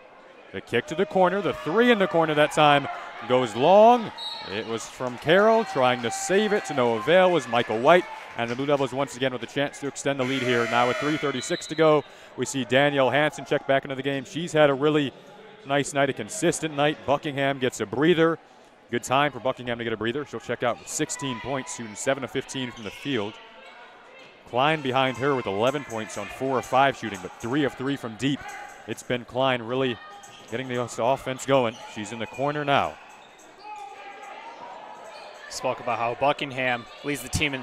The kick to the corner, the three in the corner that time goes long. It was from Carroll, trying to save it to no avail was Michael White. And the Blue Devils once again with a chance to extend the lead here. Now with 3:36 to go, we see Danielle Hansen check back into the game. She's had a really nice night, a consistent night. Buckingham gets a breather. Good time for Buckingham to get a breather. She'll check out with 16 points, shooting 7 of 15 from the field. Klein behind her with 11 points on 4 of 5 shooting, but 3 of 3 from deep. It's been Klein really getting the offense going. She's in the corner now. Spoke about how Buckingham leads the team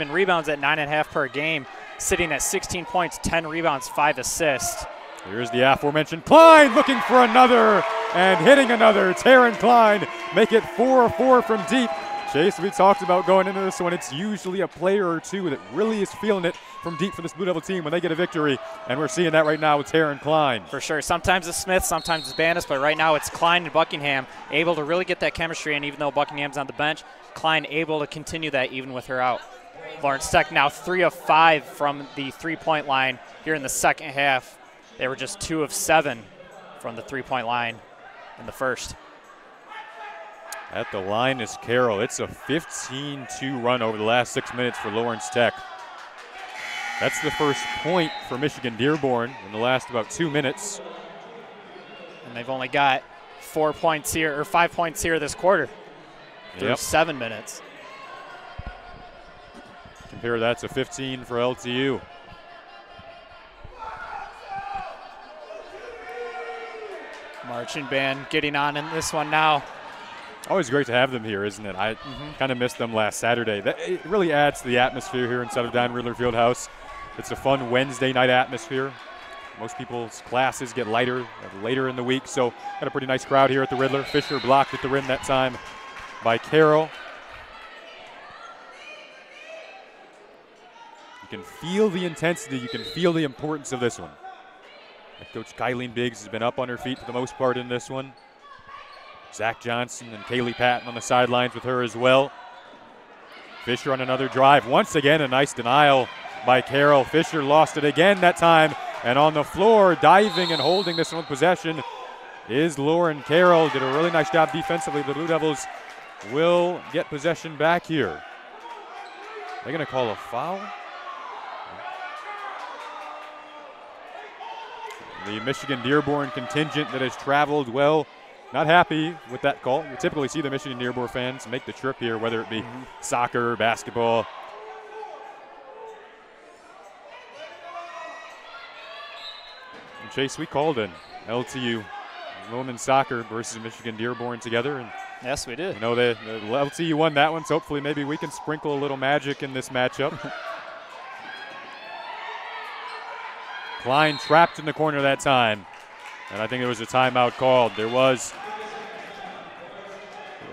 in rebounds at 9.5 per game, sitting at 16 points, 10 rebounds, 5 assists. Here's the aforementioned Klein looking for another and hitting another. Taryn Klein make it 4 of 4 from deep. Chase, we talked about going into this one. It's usually a player or two that really is feeling it from deep for this Blue Devil team when they get a victory, and we're seeing that right now with Taryn Klein. For sure. Sometimes it's Smith, sometimes it's Bandis, but right now it's Klein and Buckingham able to really get that chemistry, and even though Buckingham's on the bench, Klein able to continue that even with her out. Lawrence Tech now 3 of 5 from the three-point line here in the second half. They were just 2 of 7 from the three-point line in the first. At the line is Carroll. It's a 15-2 run over the last 6 minutes for Lawrence Tech. That's the first point for Michigan Dearborn in the last about 2 minutes. And they've only got 4 points here, or 5 points here this quarter through 7 minutes. Compare that to 15 for LTU. Marching band getting on in this one now. Always great to have them here, isn't it? I kind of missed them last Saturday. It really adds to the atmosphere here inside of Don Riddler Fieldhouse. It's a fun Wednesday night atmosphere. Most people's classes get later in the week, so got a pretty nice crowd here at the Riddler. Fisher blocked at the rim that time by Carroll. You can feel the intensity. You can feel the importance of this one. Coach Kylene Biggs has been up on her feet for the most part in this one. Zach Johnson and Kaylee Patton on the sidelines with her as well. Fisher on another drive. Once again, a nice denial by Carroll. Fisher lost it again that time. And on the floor, diving and holding this one with possession is Lauren Carroll. Did a really nice job defensively. The Blue Devils will get possession back here. They're going to call a foul. The Michigan Dearborn contingent that has traveled well, not happy with that call. You typically see the Michigan Dearborn fans make the trip here, whether it be soccer, basketball. And Chase, we called in LTU women's soccer versus Michigan Dearborn together. And yes, we did. You know, the LTU won that one, so hopefully maybe we can sprinkle a little magic in this matchup. Klein trapped in the corner that time. And I think there was a timeout called. There was.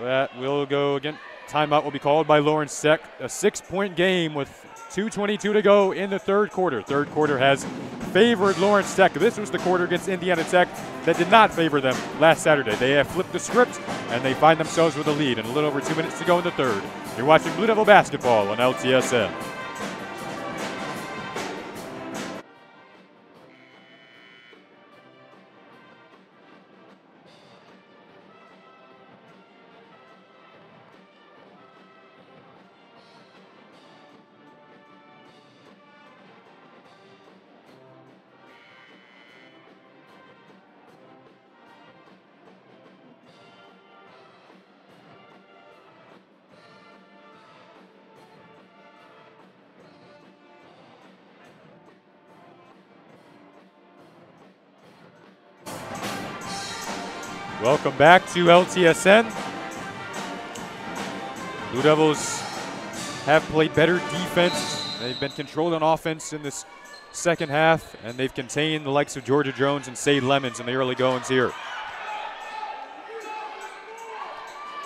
That will go again. Timeout will be called by Lawrence Tech. A 6-point game with 2:22 to go in the third quarter. Third quarter has favored Lawrence Tech. This was the quarter against Indiana Tech that did not favor them last Saturday. They have flipped the script, and they find themselves with a lead. And a little over 2 minutes to go in the third. You're watching Blue Devil basketball on LTSN. Welcome back to LTSN. Blue Devils have played better defense. They've been controlled on offense in this second half, and they've contained the likes of Georgia Jones and Sade Lemons in the early goings here.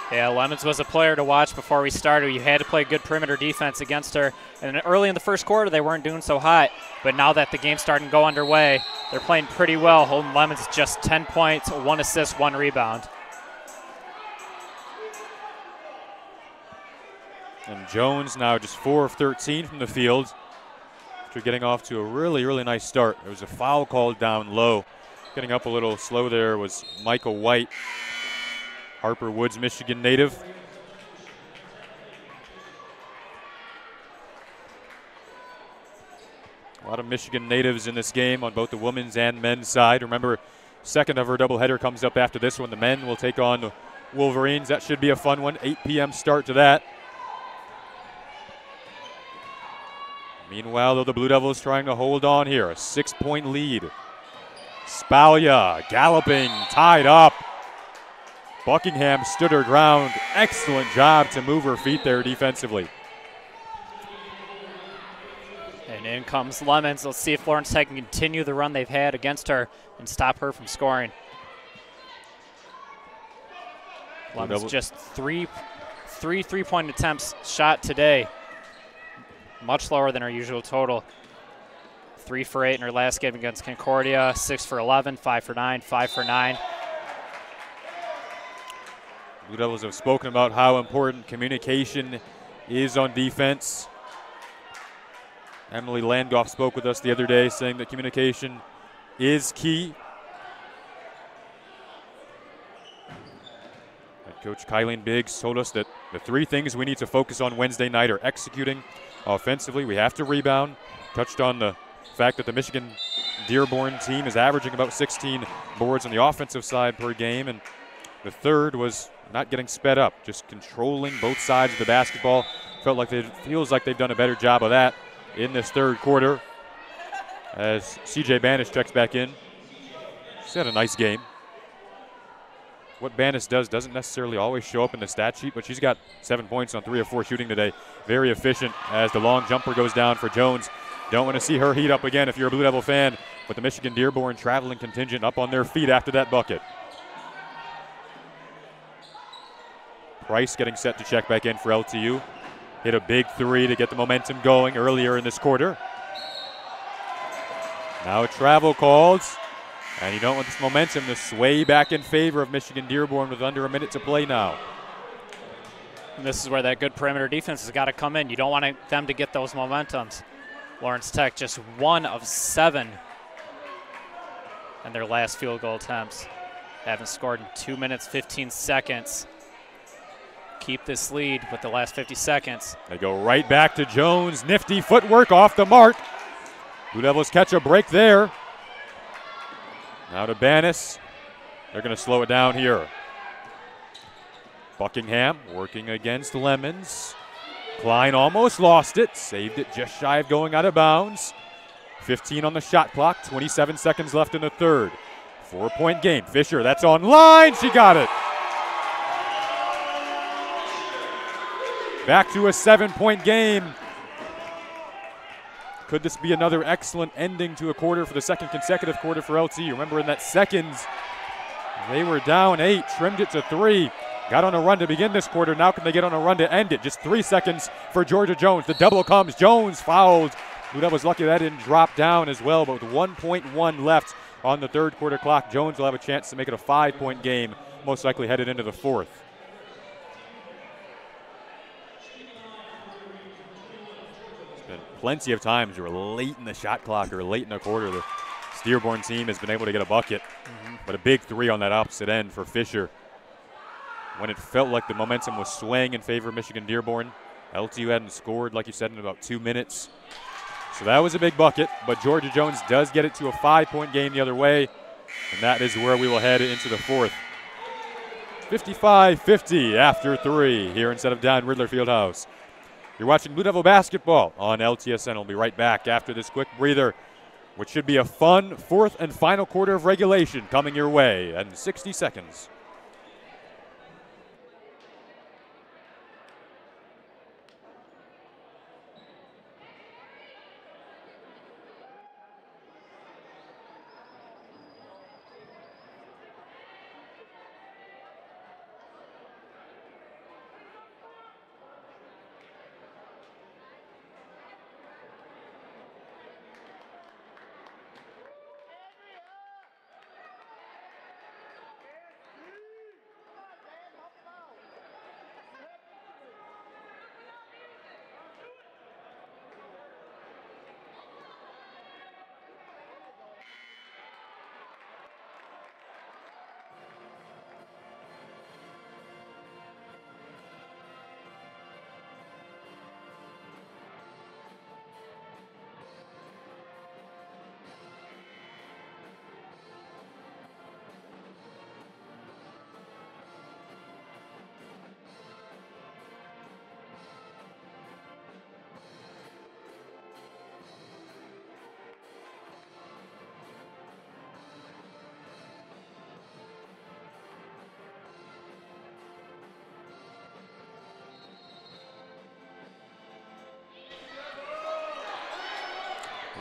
Yeah, Lemons was a player to watch before we started. You had to play good perimeter defense against her. And early in the first quarter, they weren't doing so hot. But now that the game's starting to go underway, they're playing pretty well, holding Lemons just 10 points, 1 assist, 1 rebound. And Jones now just 4 of 13 from the field after getting off to a really, really nice start. There was a foul called down low. Getting up a little slow there was Michael White, Harper Woods, Michigan native. A lot of Michigan natives in this game on both the women's and men's side. Remember, second of our doubleheader comes up after this one. The men will take on the Wolverines. That should be a fun one. 8 p.m. start to that. Meanwhile, though, the Blue Devils trying to hold on here. A 6-point lead. Spaglia galloping, tied up. Buckingham stood her ground. Excellent job to move her feet there defensively. And in comes Lemons. Let's see if Lawrence Tech can continue the run they've had against her and stop her from scoring. Lemons just three three-point attempts shot today. Much lower than her usual total. 3 for 8 in her last game against Concordia. 6 for 11, 5 for 9, 5 for 9. Blue Devils have spoken about how important communication is on defense. Emily Landgoff spoke with us the other day saying that communication is key. Head coach Kylene Biggs told us that the 3 things we need to focus on Wednesday night are executing offensively. We have to rebound. Touched on the fact that the Michigan Dearborn team is averaging about 16 boards on the offensive side per game. And the third was not getting sped up, just controlling both sides of the basketball. Feels like they've done a better job of that in this third quarter. As CJ Banish checks back in. She's had a nice game. What Banish does doesn't necessarily always show up in the stat sheet, but she's got 7 points on 3 of 4 shooting today. Very efficient as the long jumper goes down for Jones. Don't want to see her heat up again if you're a Blue Devil fan, but the Michigan Dearborn traveling contingent up on their feet after that bucket. Price getting set to check back in for LTU. Hit a big 3 to get the momentum going earlier in this quarter. Now a travel called, and you don't want this momentum to sway back in favor of Michigan Dearborn with under a minute to play now. And this is where that good perimeter defense has got to come in. You don't want them to get those momentums. Lawrence Tech just 1 of 7 in their last field goal attempts. Haven't scored in 2 minutes, 15 seconds. Keep this lead with the last 50 seconds. They go right back to Jones. Nifty footwork off the mark. Blue Devils catch a break there. Now to Banis. They're going to slow it down here. Buckingham working against Lemons. Klein almost lost it. Saved it just shy of going out of bounds. 15 on the shot clock. 27 seconds left in the third. 4-point game. Fisher, that's online. She got it. Back to a 7-point game. Could this be another excellent ending to a quarter for the second consecutive quarter for LTU? Remember in that second, they were down 8, trimmed it to 3. Got on a run to begin this quarter. Now can they get on a run to end it? Just 3 seconds for Georgia Jones. The double comes. Jones fouled. Blue Devils lucky that didn't drop down as well, but with 1.1 left on the third quarter clock, Jones will have a chance to make it a 5-point game, most likely headed into the fourth. Plenty of times where late in the shot clock or late in the quarter, the Dearborn team has been able to get a bucket. But a big 3 on that opposite end for Fisher. When it felt like the momentum was swaying in favor of Michigan Dearborn, LTU hadn't scored, like you said, in about 2 minutes. So that was a big bucket, but Georgia Jones does get it to a 5-point game the other way, and that is where we will head into the fourth. 55-50 after 3 here instead of down Riddler Fieldhouse. You're watching Blue Devil basketball on LTSN. We'll be right back after this quick breather, which should be a fun fourth and final quarter of regulation coming your way in 60 seconds.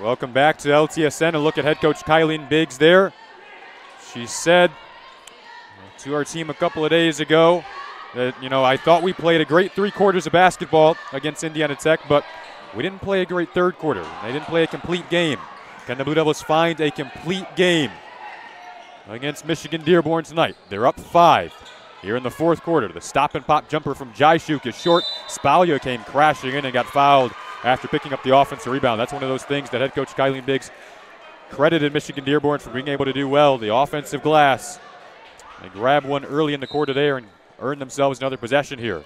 Welcome back to LTSN. A look at head coach Kylene Biggs there. She said to our team a couple of days ago that, I thought we played a great 3 quarters of basketball against Indiana Tech, but we didn't play a great 3rd quarter. They didn't play a complete game. Can the Blue Devils find a complete game against Michigan Dearborn tonight? They're up 5 here in the 4th quarter. The stop and pop jumper from Jaishuk is short. Spalia came crashing in and got fouled after picking up the offensive rebound. That's one of those things that head coach Kylene Biggs credited Michigan Dearborn for being able to do well. The offensive glass. They grabbed one early in the quarter there and earned themselves another possession here.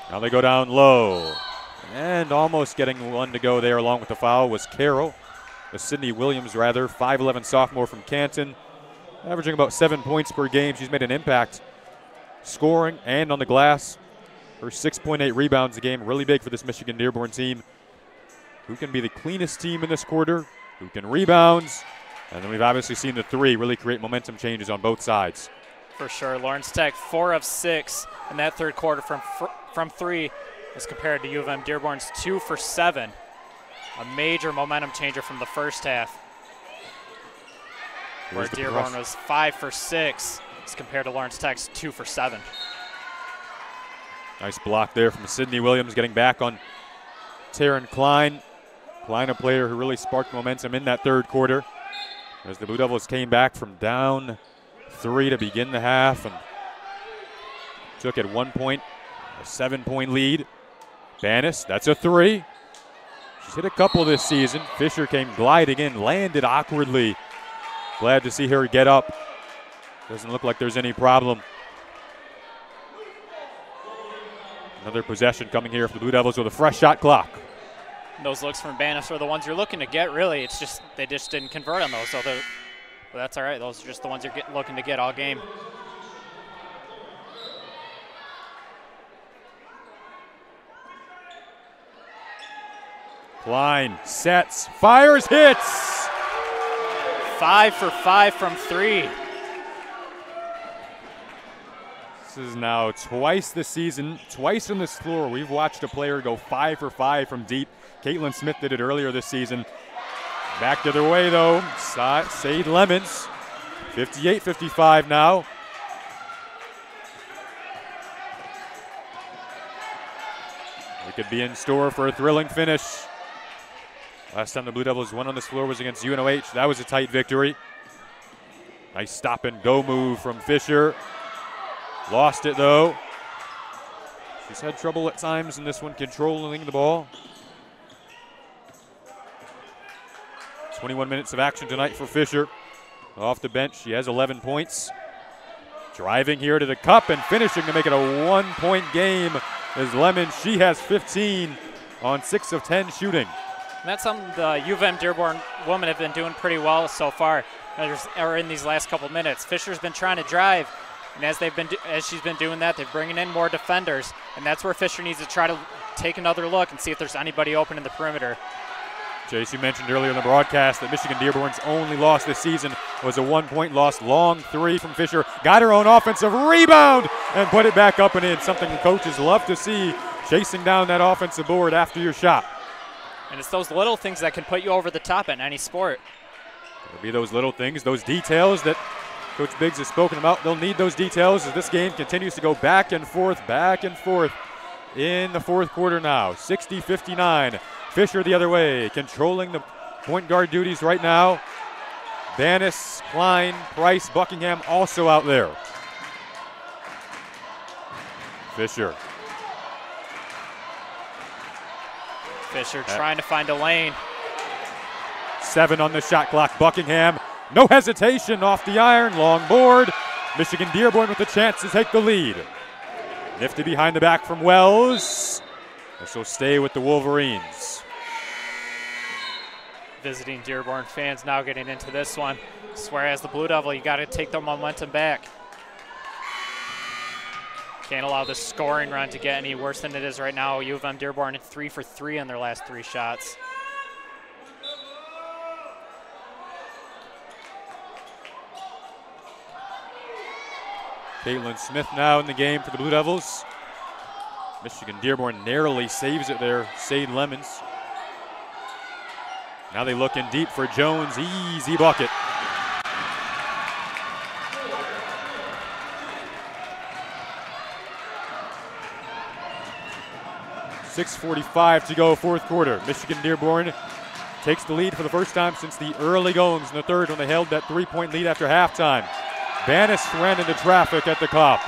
Now they go down low. And almost getting one to go there along with the foul was Carroll. Sydney Williams, 5'11" sophomore from Canton. Averaging about 7 points per game. She's made an impact scoring and on the glass. Her 6.8 rebounds a game, really big for this Michigan Dearborn team. Who can be the cleanest team in this quarter? Who can rebound? And then we've obviously seen the 3 really create momentum changes on both sides. For sure. Lawrence Tech 4 of 6 in that 3rd quarter from 3 as compared to UM-Dearborn's 2 for 7. A major momentum changer from the first half, where Dearborn was 5 for 6 as compared to Lawrence Tech's 2 for 7. Nice block there from Sydney Williams, getting back on Taryn Klein. Klein, a player who really sparked momentum in that 3rd quarter as the Blue Devils came back from down 3 to begin the half and took at 1 point a 7-point lead. Banis, that's a 3. She's hit a couple this season. Fisher came gliding in, landed awkwardly. Glad to see her get up. Doesn't look like there's any problem. Another possession coming here for the Blue Devils with a fresh shot clock. Those looks from Banis are the ones you're looking to get, really. It's just they just didn't convert on those. So that's all right. Those are just the ones you're looking to get all game. Klein sets, fires, hits. 5 for 5 from 3. This is now twice this season, twice on this floor. We've watched a player go 5 for 5 from deep. Caitlin Smith did it earlier this season. Back the other way, though. Sade Lemons, 58-55 now. We could be in store for a thrilling finish. Last time the Blue Devils won on this floor was against UNOH. That was a tight victory. Nice stop and go move from Fisher. Lost it, though. She's had trouble at times in this one controlling the ball. 21 minutes of action tonight for Fisher. Off the bench, she has 11 points. Driving here to the cup and finishing to make it a 1-point game is Lemon. She has 15 on 6 of 10 shooting. And that's something the UM-Dearborn women have been doing pretty well so far or in these last couple minutes. Fisher's been trying to drive, and as she's been doing that, they're bringing in more defenders, and that's where Fisher needs to try to take another look and see if there's anybody open in the perimeter. Chase, you mentioned earlier in the broadcast that Michigan Dearborn's only loss this season was a 1-point loss. Long 3 from Fisher. Got her own offensive rebound and put it back up and in. Something the coaches love to see, chasing down that offensive board after your shot. And it's those little things that can put you over the top in any sport. It'll be those little things, those details that Coach Biggs has spoken about. They'll need those details as this game continues to go back and forth in the 4th quarter now. 60-59. Fisher the other way, controlling the point guard duties right now. Banis, Klein, Price, Buckingham also out there. Fisher trying to find a lane. 7 on the shot clock. Buckingham, no hesitation off the iron. Long board. Michigan Dearborn with a chance to take the lead. Nifty behind the back from Wells. This will stay with the Wolverines. Visiting Dearborn fans now getting into this one. Whereas the Blue Devil, you got to take the momentum back. Can't allow the scoring run to get any worse than it is right now. UM-Dearborn 3 for 3 on their last 3 shots. Caitlin Smith now in the game for the Blue Devils. Michigan Dearborn narrowly saves it there. Sade Lemons. Now they look in deep for Jones. Easy bucket. .6:45 to go, fourth quarter. Michigan Dearborn takes the lead for the first time since the early goings in the third when they held that 3-point lead after halftime. Bannis ran into traffic at the Cop.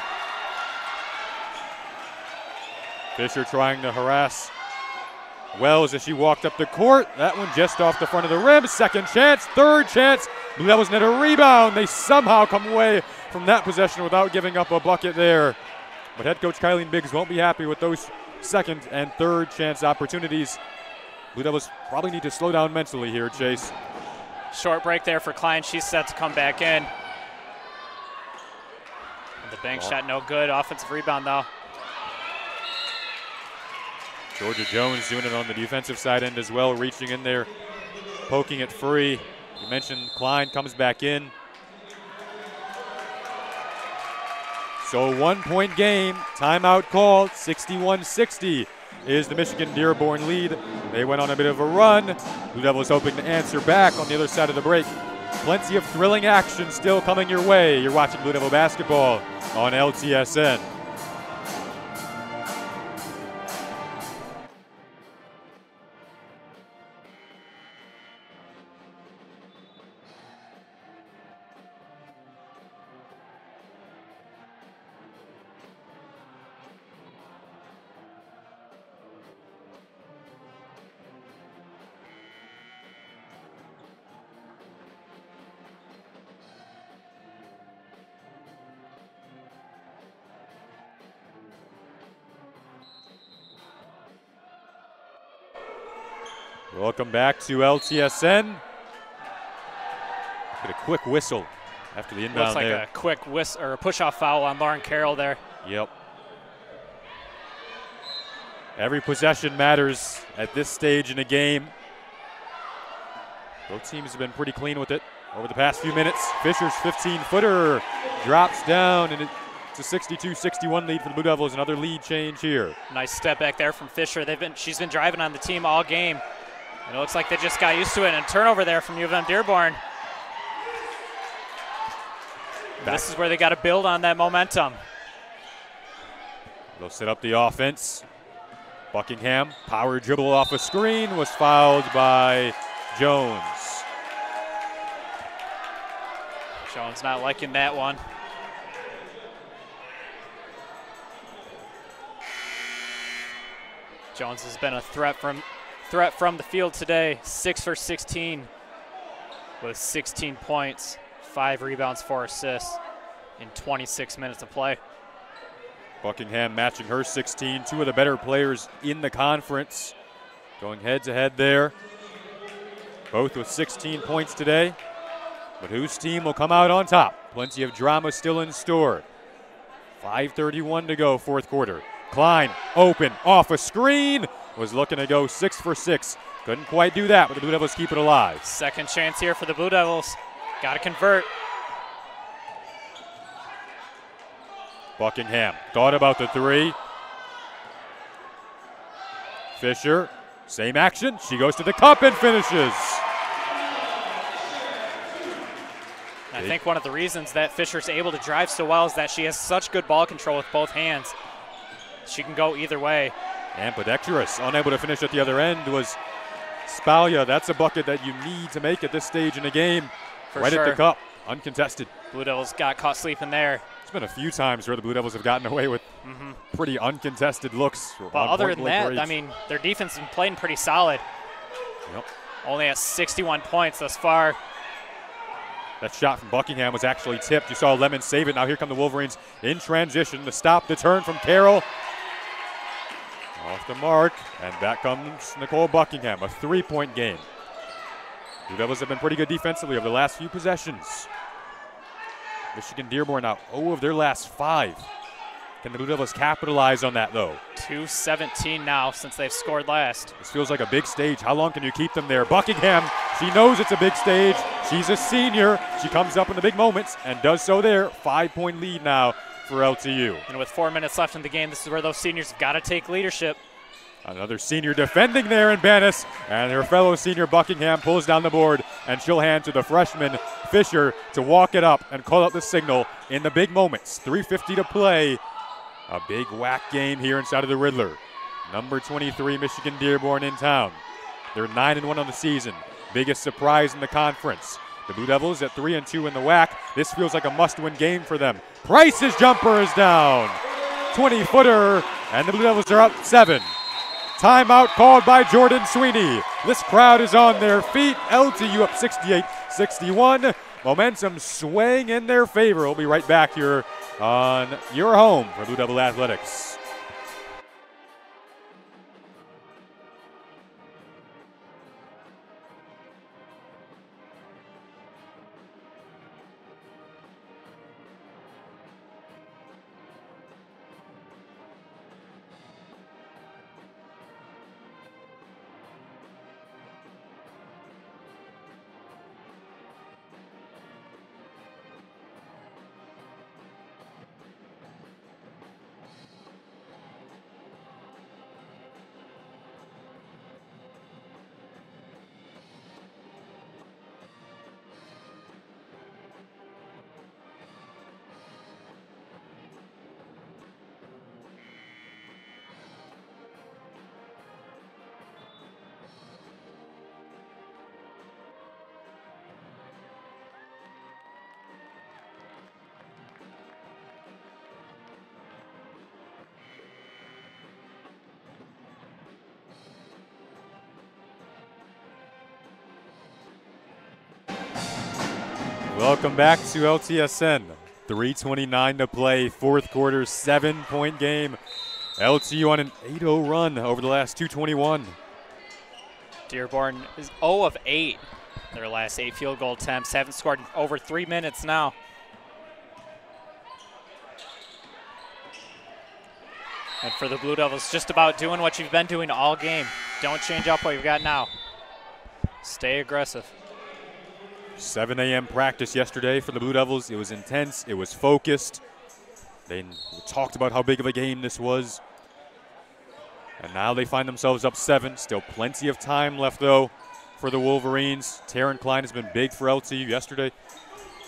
Fisher trying to harass Wells as she walked up the court. That one just off the front of the rim. Second chance, third chance. Blue Devils net a rebound. They somehow come away from that possession without giving up a bucket there. But head coach Kylene Biggs won't be happy with those second and third chance opportunities. Blue Devils probably need to slow down mentally here, Chase. Short break there for Klein. She's set to come back in. The bank shot no good. Offensive rebound though. Georgia Jones doing it on the defensive side end as well, reaching in there, poking it free. You mentioned Klein comes back in. So a 1-point game, timeout called, 61-60 is the Michigan Dearborn lead. They went on a bit of a run. Blue Devils hoping to answer back on the other side of the break. Plenty of thrilling action still coming your way. You're watching Blue Devil basketball on LTSN. Welcome back to LTSN. Get a quick whistle after the inbound. Looks like there. a quick whistle or a push-off foul on Lauren Carroll there. Yep. Every possession matters at this stage in a game. Both teams have been pretty clean with it over the past few minutes. Fisher's 15-footer drops down, and it's a 62-61 lead for the Blue Devils. Another lead change here. Nice step back there from Fisher. She's been driving on the team all game. And it looks like they just got used to it. And a turnover there from UM-Dearborn. This is where they got to build on that momentum. They'll set up the offense. Buckingham, power dribble off a screen, was fouled by Jones. Jones not liking that one. Jones has been a threat from the field today. 6 for 16 with 16 points, 5 rebounds, 4 assists in 26 minutes of play. Buckingham matching her 16, two of the better players in the conference. Going head to head there. Both with 16 points today. But whose team will come out on top? Plenty of drama still in store. 5:31 to go, fourth quarter. Klein open off a screen. Was looking to go 6 for 6. Couldn't quite do that, but the Blue Devils keep it alive. Second chance here for the Blue Devils. Got to convert. Buckingham thought about the three. Fisher, same action. She goes to the cup and finishes. I think one of the reasons that Fisher's able to drive so well is that she has such good ball control with both hands. She can go either way. Ambidextrous, unable to finish at the other end was Spalia. That's a bucket that you need to make at this stage in the game. Right at the cup, uncontested. Blue Devils got caught sleeping there. It's been a few times where the Blue Devils have gotten away with pretty uncontested looks. But other than that, I mean, their defense has been playing pretty solid. Yep. Only at 61 points thus far. That shot from Buckingham was actually tipped. You saw Lemon save it. Now here come the Wolverines in transition. The stop, the turn from Carroll. Off the mark, and back comes Nicole Buckingham. A 3-point game. Blue Devils have been pretty good defensively over the last few possessions. Michigan Dearborn now 0 of their last 5. Can the Blue Devils capitalize on that, though? 2:17 now since they've scored last. This feels like a big stage. How long can you keep them there? Buckingham, she knows it's a big stage. She's a senior. She comes up in the big moments and does so there. 5-point lead now for LTU. And with 4 minutes left in the game, this is where those seniors have got to take leadership. Another senior defending there in Bannis, and her fellow senior Buckingham pulls down the board, and she'll hand to the freshman Fisher to walk it up and call out the signal in the big moments. 3:50 to play. A big whack game here inside of the Riddler. Number 23, Michigan Dearborn in town. They're 9-1 on the season. Biggest surprise in the conference. The Blue Devils at 3-2 in the WAC. This feels like a must-win game for them. Price's jumper is down. 20-footer, and the Blue Devils are up 7. Timeout called by Jordan Sweeney. This crowd is on their feet. LTU up 68-61. Momentum swaying in their favor. We'll be right back here on your home for Blue Devil Athletics. Welcome back to LTSN. 3:29 to play, fourth quarter, 7-point game. LTU on an 8-0 run over the last 2:21. Dearborn is 0 of 8. Their last 8 field goal attempts. Haven't scored in over 3 minutes now. And for the Blue Devils, just about doing what you've been doing all game. Don't change up what you've got now. Stay aggressive. 7 a.m. practice yesterday for the Blue Devils. It was intense. It was focused. They talked about how big of a game this was. And now they find themselves up 7. Still plenty of time left, though, for the Wolverines. Taryn Klein has been big for LTU yesterday.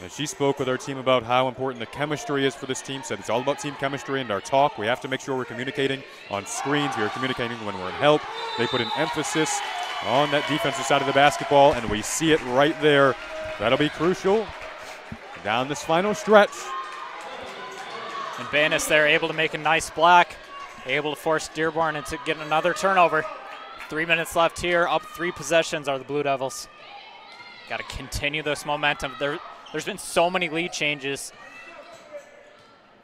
And she spoke with our team about how important the chemistry is for this team. Said it's all about team chemistry and our talk. We have to make sure we're communicating on screens. We are communicating when we're in help. They put an emphasis on that defensive side of the basketball, and we see it right there. That'll be crucial down this final stretch. And Bannis there able to make a nice block, able to force Dearborn into getting another turnover. 3 minutes left here, up 3 possessions are the Blue Devils. Got to continue this momentum. There's been so many lead changes.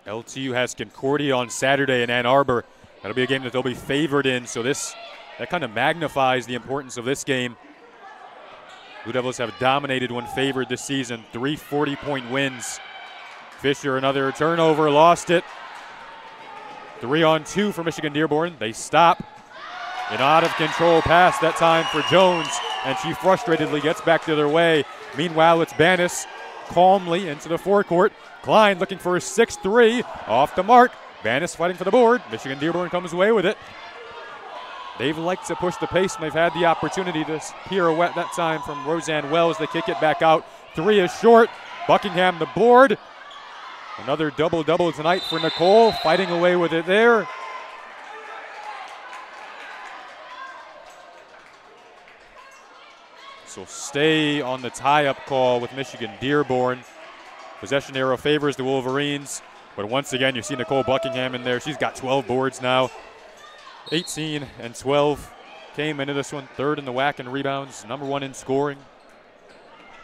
LTU has Concordia on Saturday in Ann Arbor. That'll be a game that they'll be favored in, so that kind of magnifies the importance of this game. Blue Devils have dominated when favored this season. 3 40-point wins. Fisher, another turnover, lost it. 3-on-2 for Michigan Dearborn. They stop. An out-of-control pass that time for Jones, and she frustratedly gets back the other way. Meanwhile, it's Bannis calmly into the forecourt. Klein looking for a 6-3. Off the mark. Bannis fighting for the board. Michigan Dearborn comes away with it. They've liked to push the pace, and they've had the opportunity to pirouette that time from Roseanne Wells. They kick it back out. 3 is short. Buckingham the board. Another double-double tonight for Nicole, fighting away with it there. So stay on the tie-up call with Michigan Dearborn. Possession arrow favors the Wolverines, but once again you see Nicole Buckingham in there. She's got 12 boards now. 18 and 12 came into this one, 3rd in the WAC in rebounds, number 1 in scoring.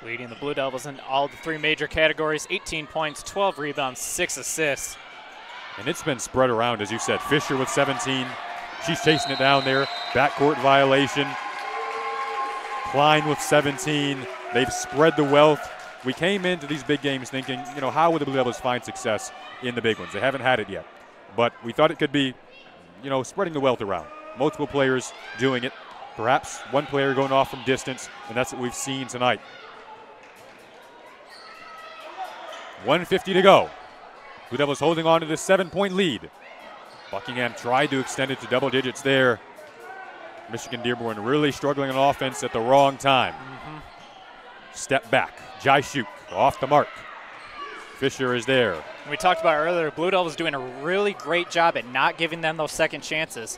Leading the Blue Devils in all the 3 major categories, 18 points, 12 rebounds, 6 assists. And it's been spread around, as you said. Fisher with 17. She's chasing it down there. Backcourt violation. Klein with 17. They've spread the wealth. We came into these big games thinking, how would the Blue Devils find success in the big ones? They haven't had it yet. But we thought it could be spreading the wealth around. Multiple players doing it. Perhaps one player going off from distance, and that's what we've seen tonight. 1:50 to go. Blue Devils holding on to this 7-point lead. Buckingham tried to extend it to double digits there. Michigan Dearborn really struggling on offense at the wrong time. Step back. Jaishuk off the mark. Fisher is there. We talked about earlier, Blue Devils doing a really great job at not giving them those second chances.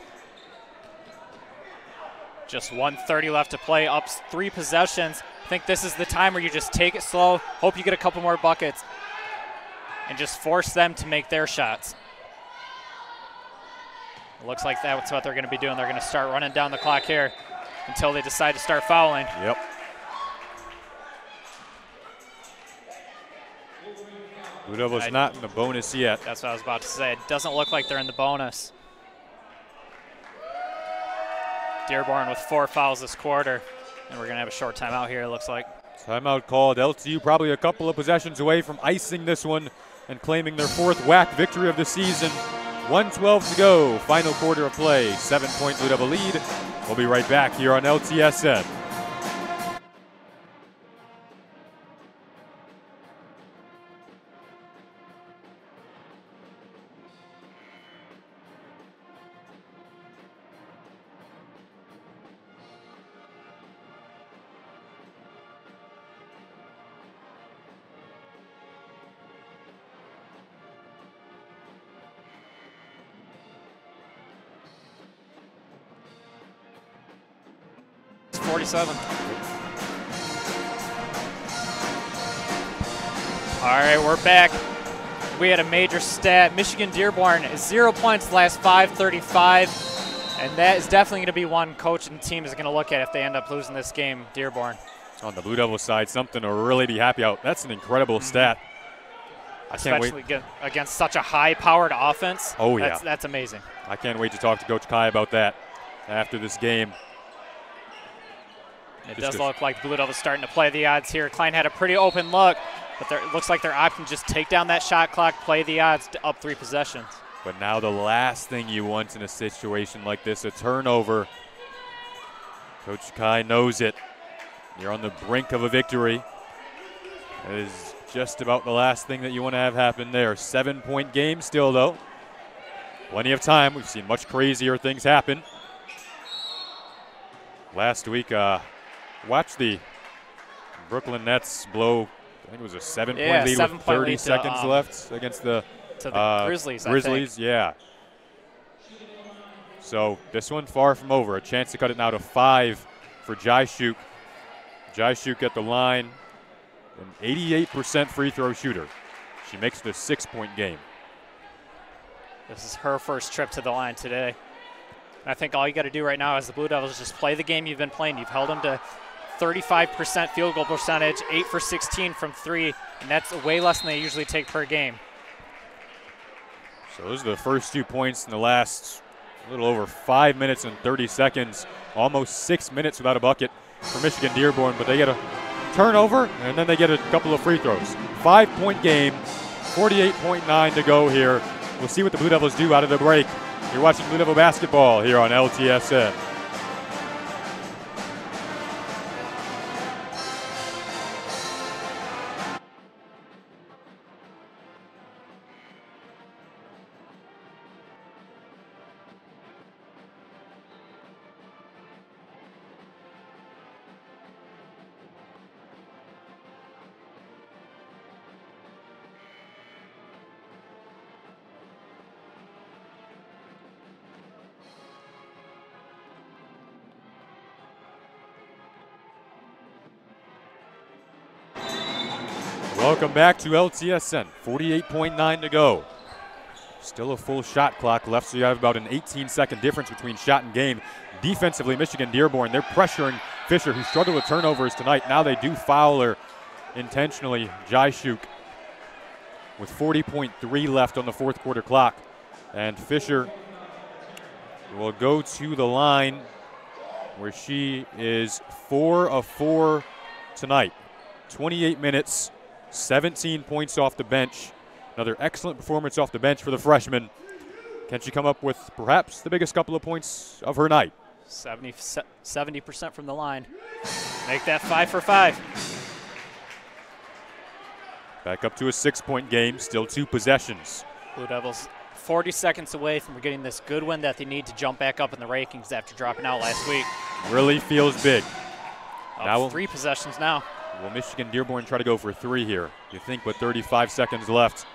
Just 1:30 left to play, up 3 possessions. I think this is the time where you just take it slow, hope you get a couple more buckets, and just force them to make their shots. It looks like that's what they're going to be doing. They're going to start running down the clock here until they decide to start fouling. Yep. Blue Devils not in the bonus yet. That's what I was about to say. It doesn't look like they're in the bonus. Dearborn with 4 fouls this quarter, and we're going to have a short timeout here, it looks like. Timeout called. LTU probably a couple of possessions away from icing this one and claiming their 4th WAC victory of the season. 1:12 to go, final quarter of play. 7-point Blue Devil lead. We'll be right back here on LTSN. It's 47. All right, we're back. We had a major stat. Michigan Dearborn is 0 points the last 5:35, and that is definitely going to be one coach and team is going to look at if they end up losing this game, Dearborn. On the Blue Devil side, something to really be happy about. That's an incredible stat. I can't wait. Especially against such a high-powered offense. Oh, yeah. That's amazing. I can't wait to talk to Coach Kai about that after this game. It does look like Blue Devils starting to play the odds here. Klein had a pretty open look, but it looks like their option just take down that shot clock, play the odds to up 3 possessions. But now the last thing you want in a situation like this, a turnover. Coach Kai knows it. You're on the brink of a victory. It is just about the last thing that you want to have happen there. 7-point game still, though. Plenty of time. We've seen much crazier things happen. Last week, watched the Brooklyn Nets blow, I think it was a 7-point lead with 30 seconds left against the Grizzlies. Grizzlies, yeah. So this one far from over. A chance to cut it now to 5 for Jaishuk. Jaishuk at the line, an 88% free throw shooter. She makes it a 6-point game. This is her first trip to the line today. I think all you got to do right now as the Blue Devils is just play the game you've been playing. You've held them to 35% field goal percentage, 8 for 16 from 3, and that's way less than they usually take per game. So those are the first 2 points in the last a little over 5 minutes and 30 seconds, almost 6 minutes without a bucket for Michigan Dearborn, but they get a turnover and then they get a couple of free throws. 5-point game, 48.9 to go here. We'll see what the Blue Devils do out of the break. You're watching Blue Devil basketball here on LTSN. Welcome back to LTSN. 48.9 to go. Still a full shot clock left, so you have about an 18-second difference between shot and game. Defensively, Michigan Dearborn, they're pressuring Fisher, who struggled with turnovers tonight. Now they do foul her intentionally. Jaishuk with 40.3 left on the fourth quarter clock. And Fisher will go to the line where she is 4 of 4 tonight. 28 minutes. 17 points off the bench. Another excellent performance off the bench for the freshman. Can she come up with perhaps the biggest couple of points of her night? 70% from the line. Make that 5 for 5. Back up to a 6-point game, still 2 possessions. Blue Devils 40 seconds away from getting this good win that they need to jump back up in the rankings after dropping out last week. Really feels big. Now 3 possessions now. Will Michigan Dearborn try to go for 3 here? You think with 35 seconds left.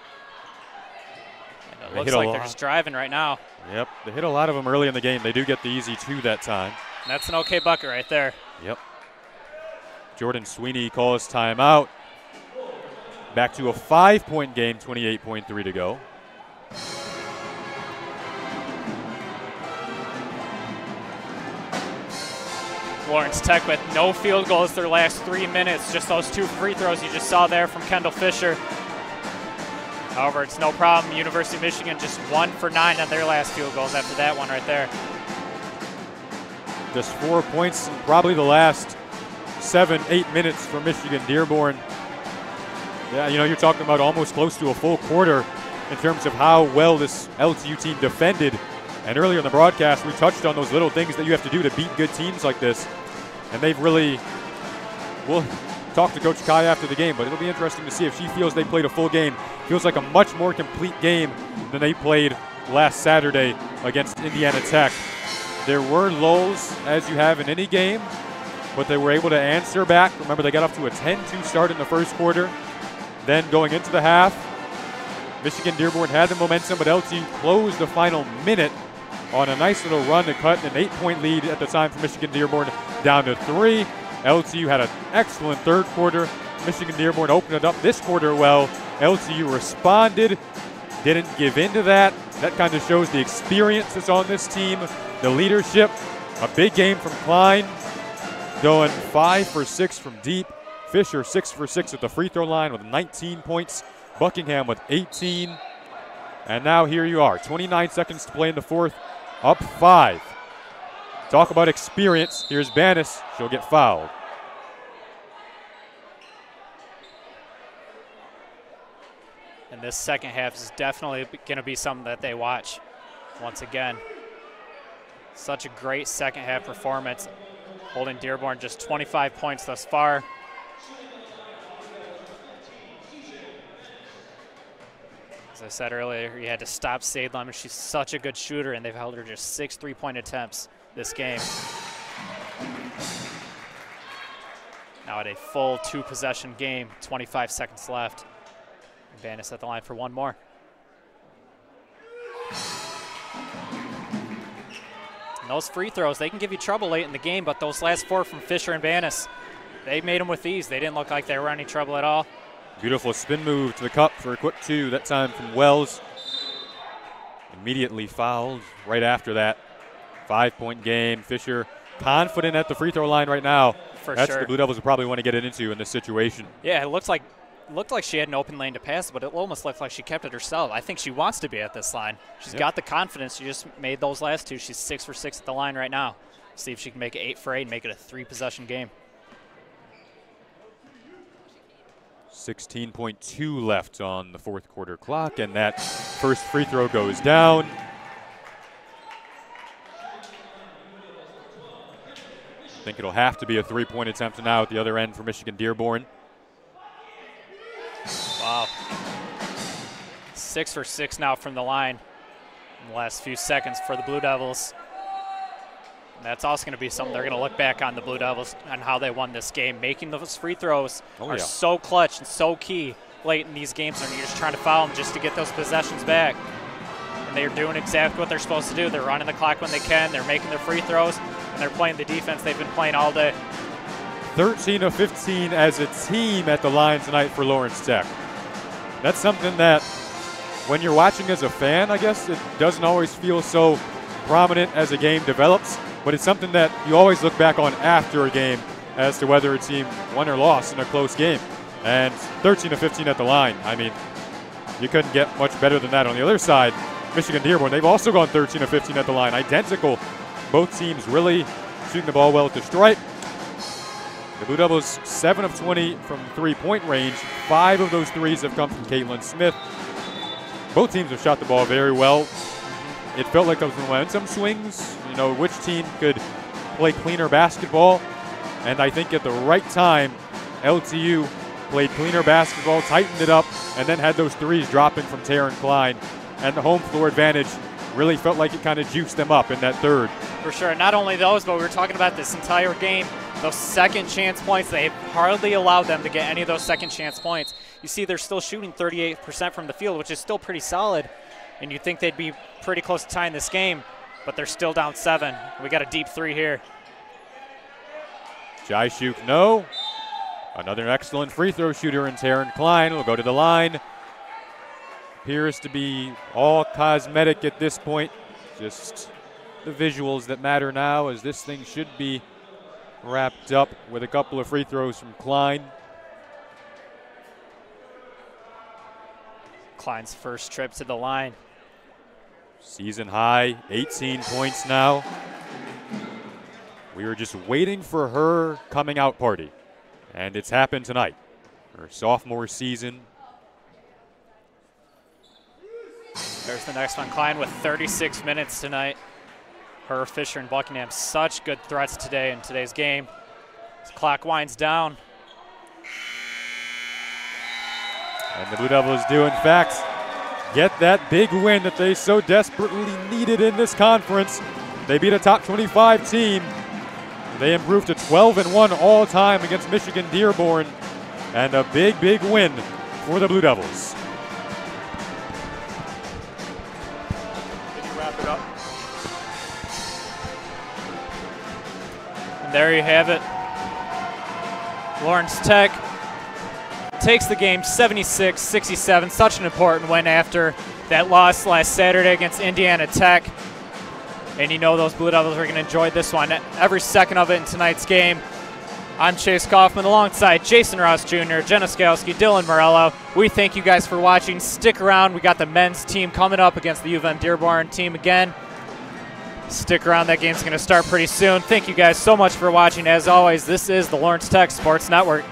And it looks like they're just driving right now. Yep, they hit a lot of them early in the game. They do get the easy 2 that time. And that's an okay bucket right there. Yep. Jordan Sweeney calls timeout. Back to a 5-point game, 28.3 to go. Lawrence Tech with no field goals their last 3 minutes. Just those 2 free throws you just saw there from Kendall Fisher. However, it's no problem. University of Michigan just 1 for 9 on their last field goals after that one right there. Just 4 points in probably the last 7-8 minutes for Michigan Dearborn. Yeah, you know, you're talking about almost close to a full quarter in terms of how well this LTU team defended. And earlier in the broadcast, we touched on those little things that you have to do to beat good teams like this. And they've really, we'll talk to Coach Kai after the game, but it'll be interesting to see if she feels they played a full game. Feels like a much more complete game than they played last Saturday against Indiana Tech. There were lulls, as you have in any game, but they were able to answer back. Remember, they got off to a 10-2 start in the first quarter. Then going into the half, Michigan Dearborn had the momentum, but LTU closed the final minute on a nice little run to cut an 8-point lead at the time for Michigan Dearborn down to 3. LTU had an excellent third quarter. Michigan Dearborn opened it up this quarter well. LTU responded, didn't give in to that. That kind of shows the experience that's on this team, the leadership. A big game from Klein, going 5 for 6 from deep. Fisher 6 for 6 at the free throw line with 19 points. Buckingham with 18. And now here you are, 29 seconds to play in the fourth, up 5. Talk about experience. Here's Banis. She'll get fouled. And this second half is definitely going to be something that they watch once again. Such a great second half performance, holding Dearborn just 25 points thus far. As I said earlier, you had to stop Sadlem, and she's such a good shooter, and they've held her just 6 3-point attempts this game. Now at a full 2-possession game, 25 seconds left. Banis at the line for one more. And those free throws, they can give you trouble late in the game, but those last 4 from Fisher and Banis, they made them with ease. They didn't look like they were any trouble at all. Beautiful spin move to the cup for a quick 2, that time from Wells. Immediately fouled right after that. 5-point game. Fisher confident at the free throw line right now. That's the Blue Devils will probably want to get it into in this situation. Yeah, it looked like she had an open lane to pass, but it almost looked like she kept it herself. I think she wants to be at this line. She's got the confidence. She just made those last 2. She's 6 for 6 at the line right now. See if she can make it 8 for 8 and make it a 3-possession game. 16.2 left on the fourth quarter clock, and that first free throw goes down. I think it'll have to be a 3-point attempt now at the other end for Michigan Dearborn. Wow. 6 for 6 now from the line in the last few seconds for the Blue Devils. And that's also going to be something they're going to look back on, the Blue Devils, on how they won this game. Making those free throws are so clutch and so key late in these games, and you're just trying to foul them just to get those possessions back. And they're doing exactly what they're supposed to do. They're running the clock when they can. They're making their free throws, and they're playing the defense they've been playing all day. 13 of 15 as a team at the line tonight for Lawrence Tech. That's something that when you're watching as a fan, I guess, it doesn't always feel so prominent as a game develops, but it's something that you always look back on after a game as to whether a team won or lost in a close game. And 13 of 15 at the line, I mean, you couldn't get much better than that. On the other side, Michigan Dearborn, they've also gone 13 of 15 at the line. Identical. Both teams really shooting the ball well at the stripe. The Blue Devils 7 of 20 from 3-point range. 5 of those threes have come from Caitlin Smith. Both teams have shot the ball very well. It felt like those momentum swings, you know, which team could play cleaner basketball. And I think at the right time, LTU played cleaner basketball, tightened it up, and then had those threes dropping from Taryn Klein. And the home floor advantage really felt like it kind of juiced them up in that third. For sure. Not only those, but we were talking about this entire game. Those second chance points, they hardly allowed them to get any of those second chance points. You see they're still shooting 38% from the field, which is still pretty solid. And you'd think they'd be pretty close to tying this game, but they're still down 7. We got a deep 3 here. Jaishuk, no. Another excellent free throw shooter in Taryn Klein will go to the line. Appears to be all cosmetic at this point. Just the visuals that matter now, as this thing should be wrapped up with a couple of free throws from Klein. Klein's first trip to the line. Season high, 18 points now. We were just waiting for her coming out party, and it's happened tonight. Her sophomore season. There's the next one. Klein with 36 minutes tonight. Her, Fisher, and Buckingham, such good threats today in today's game. As clock winds down. And the Blue Devils do, in fact, get that big win that they so desperately needed in this conference. They beat a top 25 team. They improved to 12-1 all time against Michigan Dearborn. And a big, big win for the Blue Devils. Can you wrap it up? And there you have it. Lawrence Tech takes the game 76-67. Such an important win after that loss last Saturday against Indiana Tech. And you know those Blue Devils are going to enjoy this one, every second of it in tonight's game. I'm Chase Kaufman alongside Jason Ross Jr., Jenna Skalski, Dylan Morello. We thank you guys for watching. Stick around. We got the men's team coming up against the UM-Dearborn team again. Stick around. That game's going to start pretty soon. Thank you guys so much for watching. As always, this is the Lawrence Tech Sports Network.